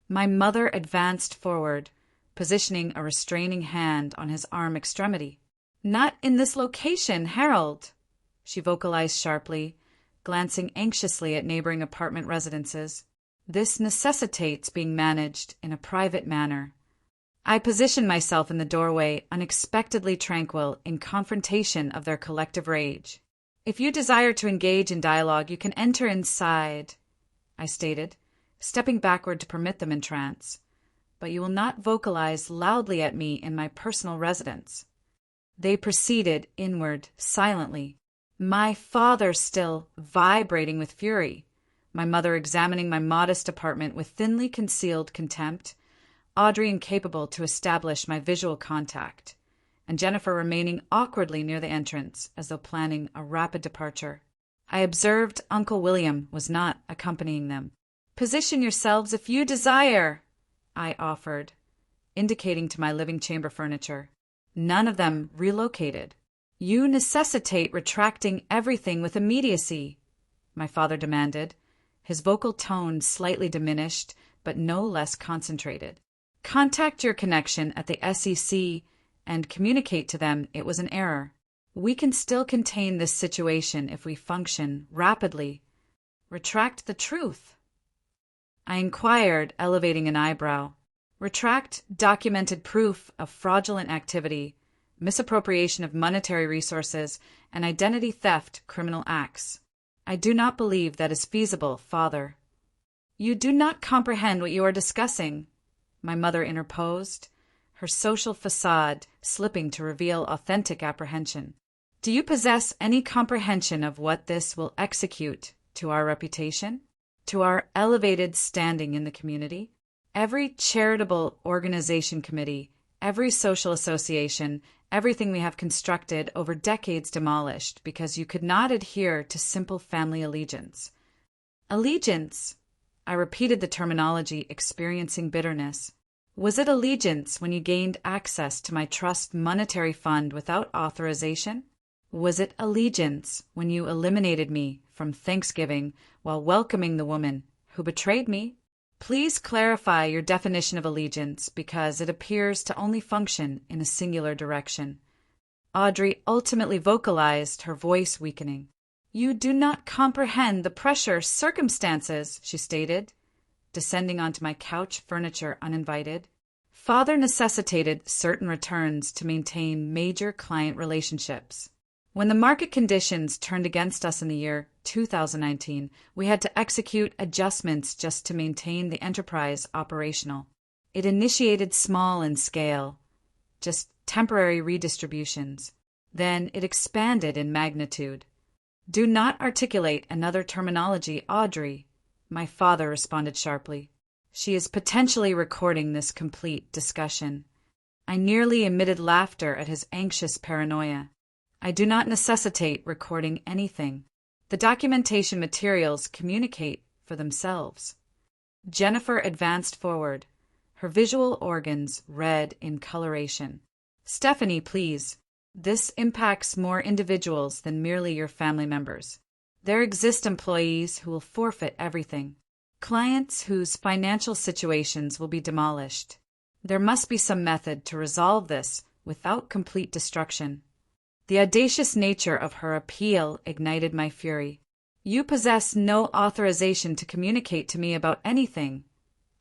My mother advanced forward, positioning a restraining hand on his arm extremity. Not in this location, Harold, she vocalized sharply, glancing anxiously at neighboring apartment residences. This necessitates being managed in a private manner. I positioned myself in the doorway, unexpectedly tranquil, in confrontation of their collective rage. If you desire to engage in dialogue, you can enter inside, I stated, stepping backward to permit them entrance. but you will not vocalize loudly at me in my personal residence." They proceeded inward, silently. My father still vibrating with fury, my mother examining my modest apartment with thinly concealed contempt, Audrey incapable to establish my visual contact, and Jennifer remaining awkwardly near the entrance, as though planning a rapid departure. I observed Uncle William was not accompanying them. "Position yourselves if you desire," I offered, indicating to my living chamber furniture. None of them relocated. "You necessitate retracting everything with immediacy," my father demanded, his vocal tone slightly diminished but no less concentrated. "Contact your connection at the SEC and communicate to them it was an error. We can still contain this situation if we function rapidly. Retract the truth." I inquired, elevating an eyebrow. "Retract documented proof of fraudulent activity, misappropriation of monetary resources, and identity theft criminal acts. I do not believe that is feasible, Father." "You do not comprehend what you are discussing," my mother interposed, her social facade slipping to reveal authentic apprehension. "Do you possess any comprehension of what this will execute to our reputation, to our elevated standing in the community? Every charitable organization committee, every social association, everything we have constructed over decades demolished because you could not adhere to simple family allegiance." Allegiance? I repeated the terminology, experiencing bitterness. Was it allegiance when you gained access to my trust monetary fund without authorization? Was it allegiance when you eliminated me from Thanksgiving while welcoming the woman who betrayed me? Please clarify your definition of allegiance, because it appears to only function in a singular direction. Audrey ultimately vocalized, her voice weakening. "You do not comprehend the pressure circumstances," she stated, descending onto my couch furniture uninvited. "Father necessitated certain returns to maintain major client relationships. When the market conditions turned against us in the year 2019, we had to execute adjustments just to maintain the enterprise operational. It initiated small in scale, just temporary redistributions. Then it expanded in magnitude." "Do not articulate another terminology, Audrey," my father responded sharply. "She is potentially recording this complete discussion." I nearly emitted laughter at his anxious paranoia. "I do not necessitate recording anything. The documentation materials communicate for themselves." Jennifer advanced forward, her visual organs red in coloration. "Stephanie, please. This impacts more individuals than merely your family members. There exist employees who will forfeit everything, clients whose financial situations will be demolished. There must be some method to resolve this without complete destruction." The audacious nature of her appeal ignited my fury. "You possess no authorization to communicate to me about anything,"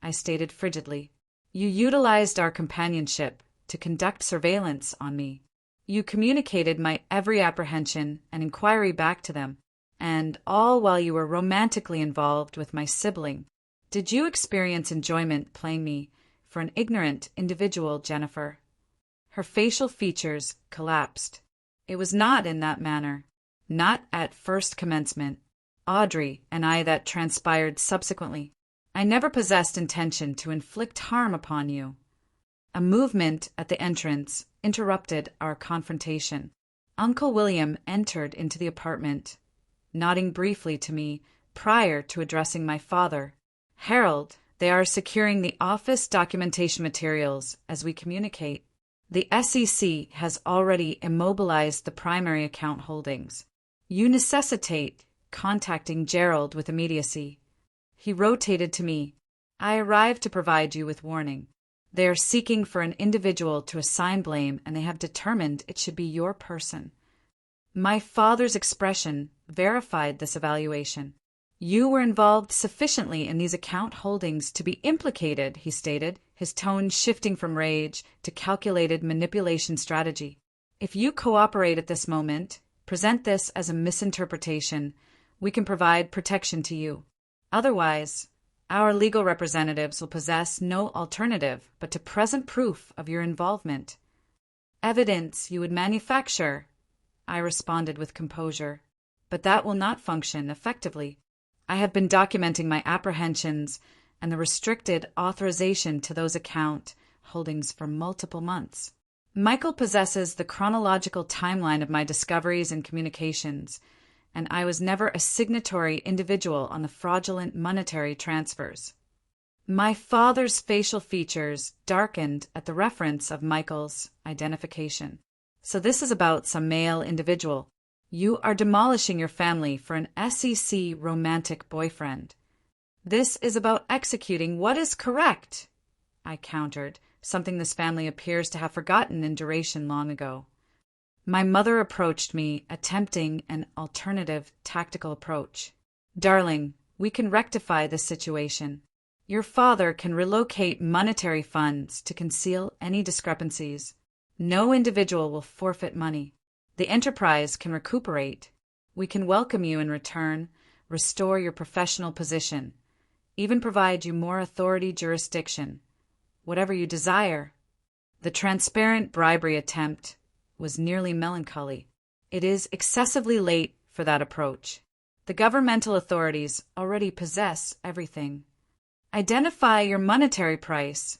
I stated frigidly. "You utilized our companionship to conduct surveillance on me. You communicated my every apprehension and inquiry back to them, and all while you were romantically involved with my sibling. Did you experience enjoyment playing me for an ignorant individual, Jennifer?" Her facial features collapsed. "It was not in that manner. Not at first commencement, Audrey, and that transpired subsequently. I never possessed intention to inflict harm upon you." A movement at the entrance interrupted our confrontation. Uncle William entered into the apartment, nodding briefly to me prior to addressing my father. "Harold, they are securing the office documentation materials as we communicate. The SEC has already immobilized the primary account holdings. You necessitate contacting Gerald with immediacy." He rotated to me. "I arrived to provide you with warning. They are seeking for an individual to assign blame, and they have determined it should be your person." My father's expression verified this evaluation. "You were involved sufficiently in these account holdings to be implicated," he stated, his tone shifting from rage to calculated manipulation strategy. "If you cooperate at this moment, present this as a misinterpretation, we can provide protection to you. Otherwise," Our legal representatives will possess no alternative but to present proof of your involvement. Evidence you would manufacture, I responded with composure. But that will not function effectively. I have been documenting my apprehensions and the restricted authorization to those account holdings for multiple months. Michael possesses the chronological timeline of my discoveries and communications, and I was never a signatory individual on the fraudulent monetary transfers. My father's facial features darkened at the reference of Michael's identification. So this is about some male individual. You are demolishing your family for an SEC romantic boyfriend. This is about executing what is correct, I countered, something this family appears to have forgotten in duration long ago. My mother approached me, attempting an alternative tactical approach. Darling, we can rectify this situation. Your father can relocate monetary funds to conceal any discrepancies. No individual will forfeit money. The enterprise can recuperate. We can welcome you in return, restore your professional position, even provide you more authority jurisdiction, whatever you desire. The transparent bribery attempt was nearly melancholy. It is excessively late for that approach. The governmental authorities already possess everything. Identify your monetary price,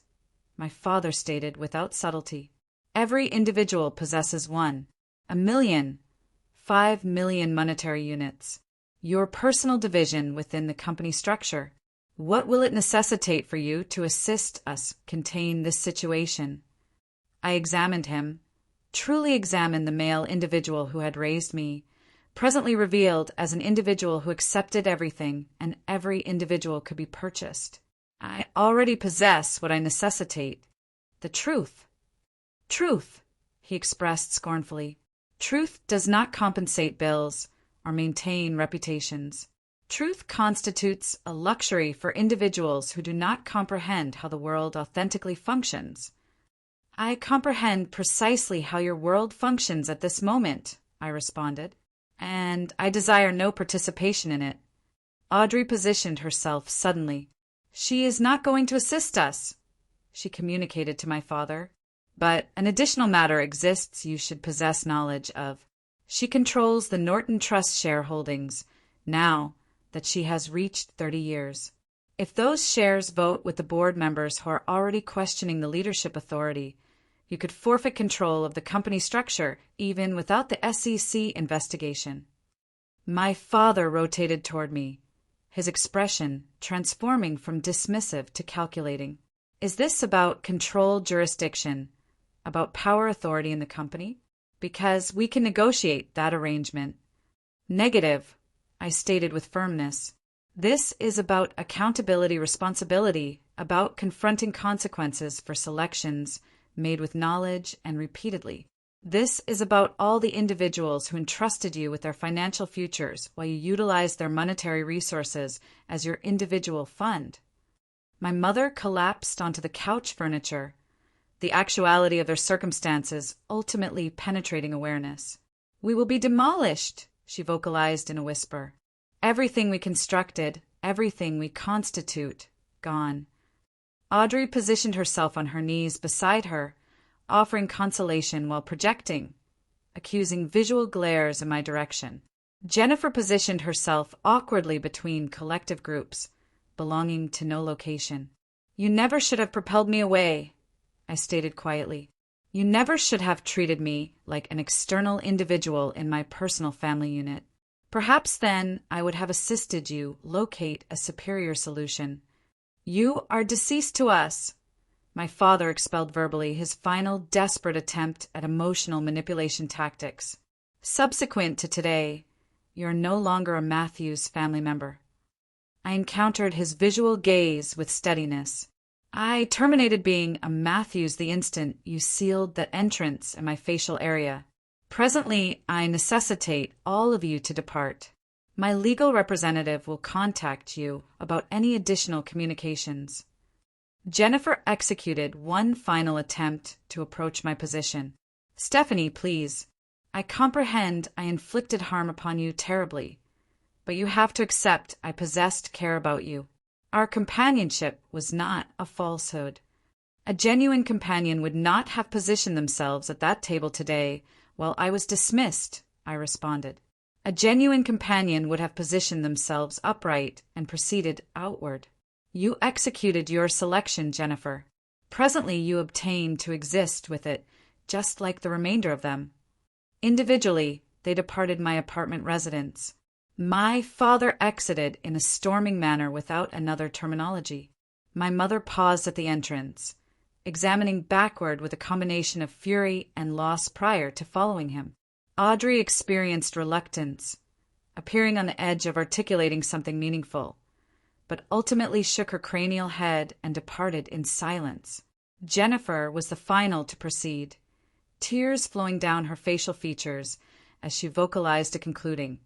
my father stated without subtlety. Every individual possesses one. 1,000,000, 5,000,000 monetary units. Your personal division within the company structure. What will it necessitate for you to assist us contain this situation? I examined him, truly examined the male individual who had raised me, presently revealed as an individual who accepted everything, and every individual could be purchased. I already possess what I necessitate. The truth. Truth, he expressed scornfully. Truth does not compensate bills or maintain reputations. Truth constitutes a luxury for individuals who do not comprehend how the world authentically functions. I comprehend precisely how your world functions at this moment, I responded, and I desire no participation in it. Audrey positioned herself suddenly. She is not going to assist us, she communicated to my father. But an additional matter exists you should possess knowledge of. She controls the Norton Trust shareholdings, now that she has reached 30 years. If those shares vote with the board members who are already questioning the leadership authority, you could forfeit control of the company structure even without the SEC investigation. My father rotated toward me, his expression transforming from dismissive to calculating. Is this about controlled jurisdiction? About power authority in the company? Because we can negotiate that arrangement. Negative, I stated with firmness. This is about accountability, responsibility, about confronting consequences for selections made with knowledge and repeatedly. This is about all the individuals who entrusted you with their financial futures while you utilized their monetary resources as your individual fund. My mother collapsed onto the couch furniture, the actuality of their circumstances ultimately penetrating awareness. We will be demolished, she vocalized in a whisper. Everything we constructed, everything we constitute, gone. Audrey positioned herself on her knees beside her, offering consolation while projecting, accusing visual glares in my direction. Jennifer positioned herself awkwardly between collective groups, belonging to no location. You never should have propelled me away, I stated quietly. You never should have treated me like an external individual in my personal family unit. Perhaps then I would have assisted you locate a superior solution. You are deceased to us, my father expelled verbally, his final desperate attempt at emotional manipulation tactics. Subsequent to today, you are no longer a Matthews family member. I encountered his visual gaze with steadiness. I terminated being a Matthews the instant you sealed that entrance in my facial area. Presently, I necessitate all of you to depart. My legal representative will contact you about any additional communications. Jennifer executed one final attempt to approach my position. Stephanie, please. I comprehend I inflicted harm upon you terribly, but you have to accept I possessed care about you. Our companionship was not a falsehood. A genuine companion would not have positioned themselves at that table today while I was dismissed, I responded. A genuine companion would have positioned themselves upright and proceeded outward. You executed your selection, Jennifer. Presently you obtain to exist with it, just like the remainder of them. Individually, they departed my apartment residence. My father exited in a storming manner without another terminology. My mother paused at the entrance, examining backward with a combination of fury and loss prior to following him. Audrey experienced reluctance, appearing on the edge of articulating something meaningful, but ultimately shook her cranial head and departed in silence. Jennifer was the final to proceed, tears flowing down her facial features as she vocalized a concluding,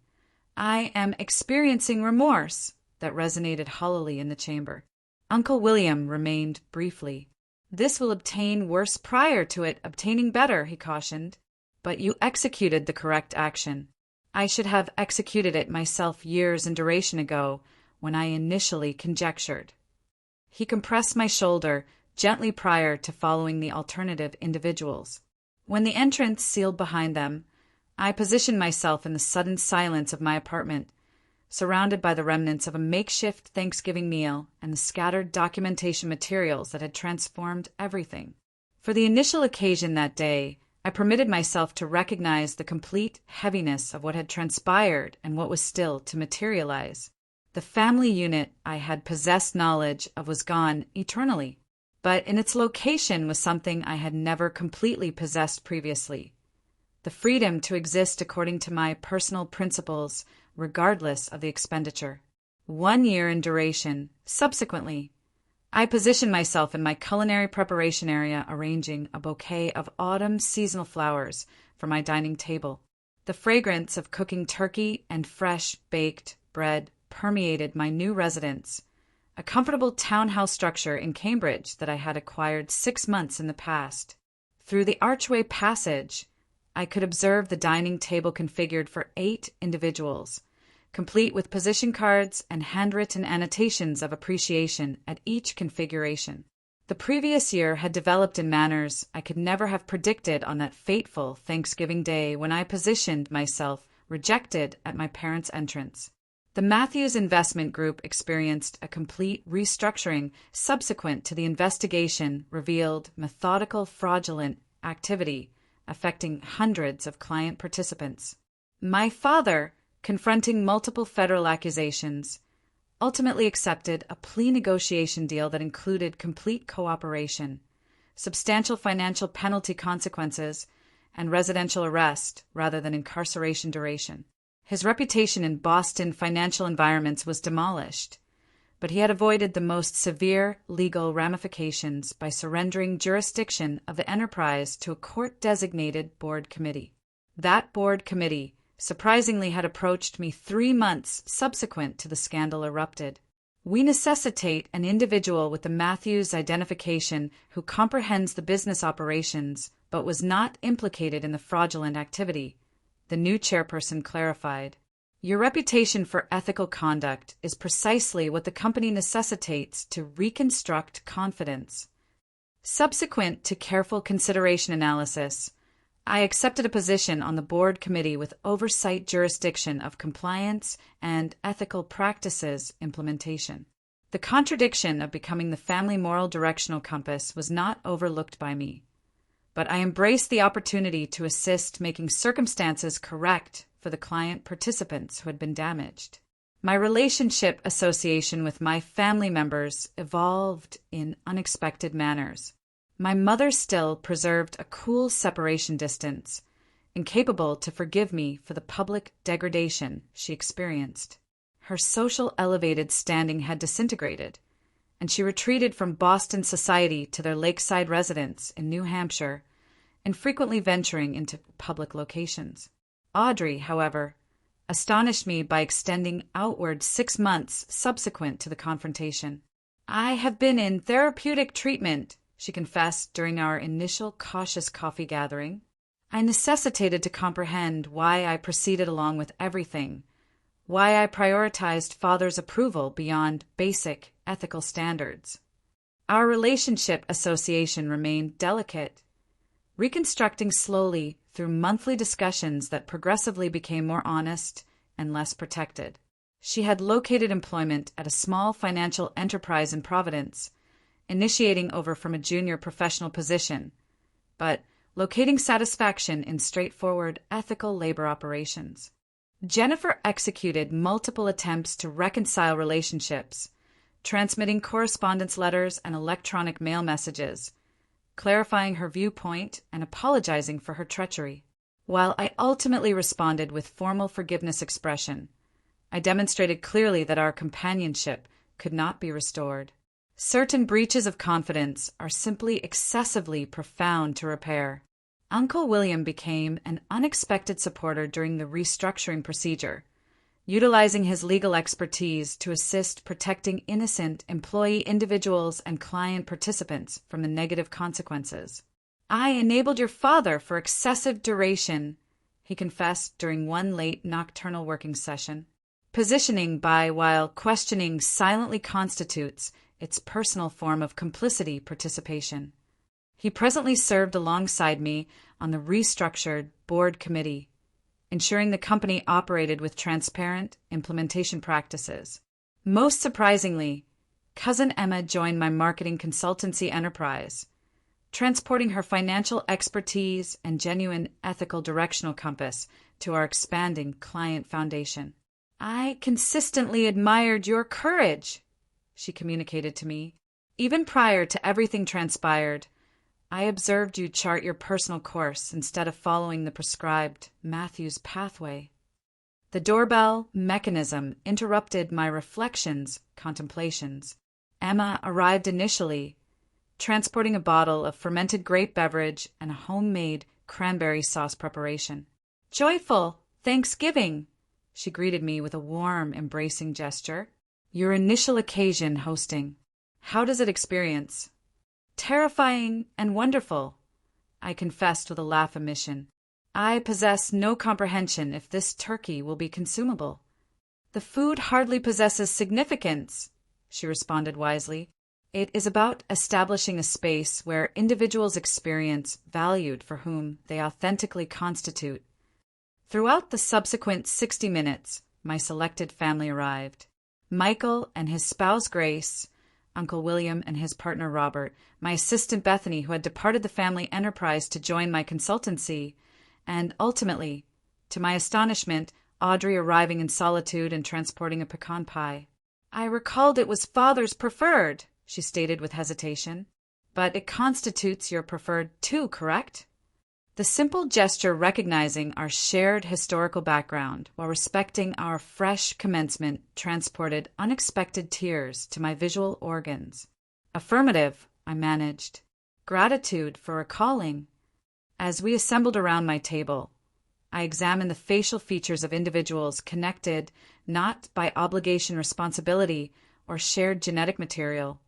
"I am experiencing remorse," that resonated hollowly in the chamber. Uncle William remained briefly. "This will obtain worse prior to it obtaining better," he cautioned. "But you executed the correct action. I should have executed it myself years in duration ago, when I initially conjectured." He compressed my shoulder gently prior to following the alternative individuals. When the entrance sealed behind them, I positioned myself in the sudden silence of my apartment, surrounded by the remnants of a makeshift Thanksgiving meal and the scattered documentation materials that had transformed everything. For the initial occasion that day, I permitted myself to recognize the complete heaviness of what had transpired and what was still to materialize. The family unit I had possessed knowledge of was gone eternally, but in its location was something I had never completely possessed previously: the freedom to exist according to my personal principles, regardless of the expenditure. 1 year in duration. Subsequently, I positioned myself in my culinary preparation area, arranging a bouquet of autumn seasonal flowers for my dining table. The fragrance of cooking turkey and fresh baked bread permeated my new residence, a comfortable townhouse structure in Cambridge that I had acquired 6 months in the past. Through the archway passage, I could observe the dining table configured for 8 individuals, complete with position cards and handwritten annotations of appreciation at each configuration. The previous year had developed in manners I could never have predicted on that fateful Thanksgiving Day when I positioned myself rejected at my parents' entrance. The Matthews Investment Group experienced a complete restructuring subsequent to the investigation revealed methodical fraudulent activity affecting hundreds of client participants. My father, confronting multiple federal accusations, ultimately accepted a plea negotiation deal that included complete cooperation, substantial financial penalty consequences, and residential arrest rather than incarceration duration. His reputation in Boston financial environments was demolished, but he had avoided the most severe legal ramifications by surrendering jurisdiction of the enterprise to a court-designated board committee. That board committee, surprisingly, had approached me 3 months subsequent to the scandal erupted. We necessitate an individual with the Matthews identification who comprehends the business operations but was not implicated in the fraudulent activity, the new chairperson clarified. Your reputation for ethical conduct is precisely what the company necessitates to reconstruct confidence. Subsequent to careful consideration analysis, I accepted a position on the board committee with oversight jurisdiction of compliance and ethical practices implementation. The contradiction of becoming the family moral directional compass was not overlooked by me, but I embraced the opportunity to assist making circumstances correct for the client participants who had been damaged. My relationship association with my family members evolved in unexpected manners. My mother still preserved a cool separation distance, incapable to forgive me for the public degradation she experienced. Her social elevated standing had disintegrated, and she retreated from Boston society to their lakeside residence in New Hampshire, infrequently venturing into public locations. Audrey, however, astonished me by extending outward 6 months subsequent to the confrontation. "I have been in therapeutic treatment," she confessed during our initial cautious coffee gathering. I necessitated to comprehend why I proceeded along with everything, why I prioritized father's approval beyond basic ethical standards. Our relationship association remained delicate, reconstructing slowly through monthly discussions that progressively became more honest and less protected. She had located employment at a small financial enterprise in Providence, initiating over from a junior professional position, but locating satisfaction in straightforward ethical labor operations. Jennifer executed multiple attempts to reconcile relationships, transmitting correspondence letters and electronic mail messages, clarifying her viewpoint and apologizing for her treachery. While I ultimately responded with formal forgiveness expression, I demonstrated clearly that our companionship could not be restored. Certain breaches of confidence are simply excessively profound to repair. Uncle William became an unexpected supporter during the restructuring procedure, utilizing his legal expertise to assist protecting innocent employee individuals and client participants from the negative consequences. "I enabled your father for excessive duration," he confessed during one late nocturnal working session. Positioning by while questioning silently constitutes its personal form of complicity participation. He presently served alongside me on the restructured board committee, ensuring the company operated with transparent implementation practices. Most surprisingly, Cousin Emma joined my marketing consultancy enterprise, transporting her financial expertise and genuine ethical directional compass to our expanding client foundation. "I consistently admired your courage," she communicated to me. "Even prior to everything transpired, I observed you chart your personal course instead of following the prescribed Matthews pathway." The doorbell mechanism interrupted my reflections, contemplations. Emma arrived initially, transporting a bottle of fermented grape beverage and a homemade cranberry sauce preparation. "Joyful Thanksgiving," she greeted me with a warm, embracing gesture. "Your initial occasion hosting. How does it experience?" "Terrifying and wonderful," I confessed with a laugh emission. "I possess no comprehension if this turkey will be consumable." "The food hardly possesses significance," she responded wisely. "It is about establishing a space where individuals experience valued for whom they authentically constitute." Throughout the subsequent 60 minutes, my selected family arrived. Michael and his spouse Grace, Uncle William and his partner Robert, my assistant Bethany, who had departed the family enterprise to join my consultancy, and ultimately, to my astonishment, Audrey arriving in solitude and transporting a pecan pie. "I recalled it was father's preferred," she stated with hesitation. "But it constitutes your preferred too, correct?" The simple gesture recognizing our shared historical background while respecting our fresh commencement transported unexpected tears to my visual organs. "Affirmative," I managed. "Gratitude for recalling." As we assembled around my table, I examined the facial features of individuals connected not by obligation, responsibility, or shared genetic material,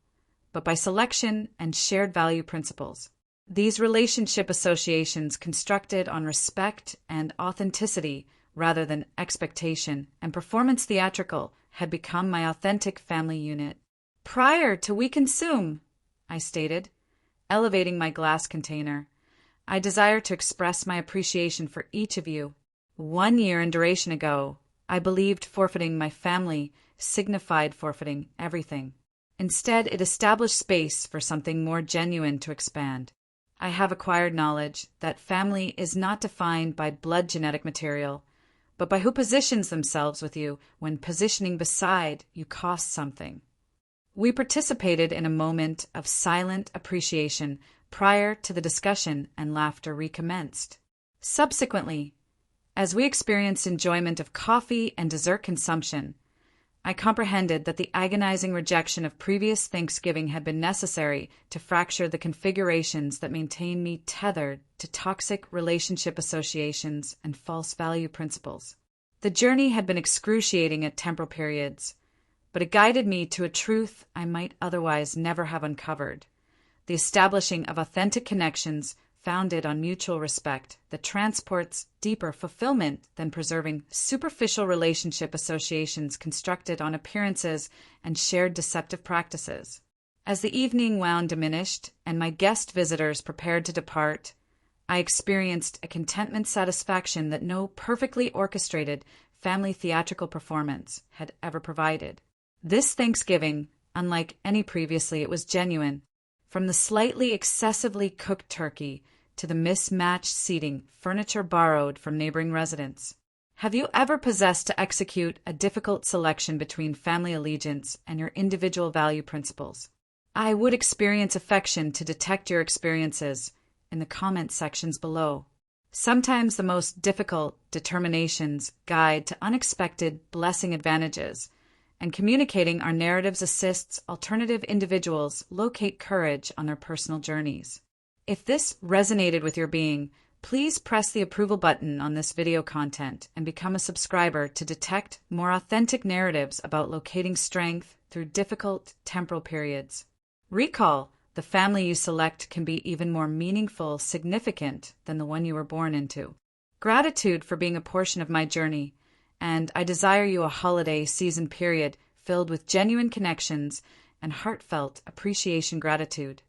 but by selection and shared value principles. These relationship associations constructed on respect and authenticity rather than expectation and performance theatrical had become my authentic family unit. "Prior to we consume," I stated, elevating my glass container, "I desire to express my appreciation for each of you. 1 year in duration ago, I believed forfeiting my family signified forfeiting everything. Instead, it established space for something more genuine to expand. I have acquired knowledge that family is not defined by blood genetic material, but by who positions themselves with you when positioning beside you costs something." We participated in a moment of silent appreciation prior to the discussion, and laughter recommenced. Subsequently, as we experienced enjoyment of coffee and dessert consumption, I comprehended that the agonizing rejection of previous Thanksgiving had been necessary to fracture the configurations that maintain me tethered to toxic relationship associations and false value principles. The journey had been excruciating at temporal periods, but it guided me to a truth I might otherwise never have uncovered: the establishing of authentic connections founded on mutual respect that transports deeper fulfillment than preserving superficial relationship associations constructed on appearances and shared deceptive practices. As the evening wound diminished and my guest visitors prepared to depart, I experienced a contentment satisfaction that no perfectly orchestrated family theatrical performance had ever provided. This Thanksgiving, unlike any previously, it was genuine. From the slightly excessively cooked turkey to the mismatched seating, furniture borrowed from neighboring residents. Have you ever possessed to execute a difficult selection between family allegiance and your individual value principles? I would experience affection to detect your experiences in the comment sections below. Sometimes the most difficult determinations guide to unexpected blessing advantages, and communicating our narratives assists alternative individuals locate courage on their personal journeys. If this resonated with your being, please press the approval button on this video content and become a subscriber to detect more authentic narratives about locating strength through difficult temporal periods. Recall, the family you select can be even more meaningful, significant than the one you were born into. Gratitude for being a portion of my journey, and I desire you a holiday season period filled with genuine connections and heartfelt appreciation gratitude.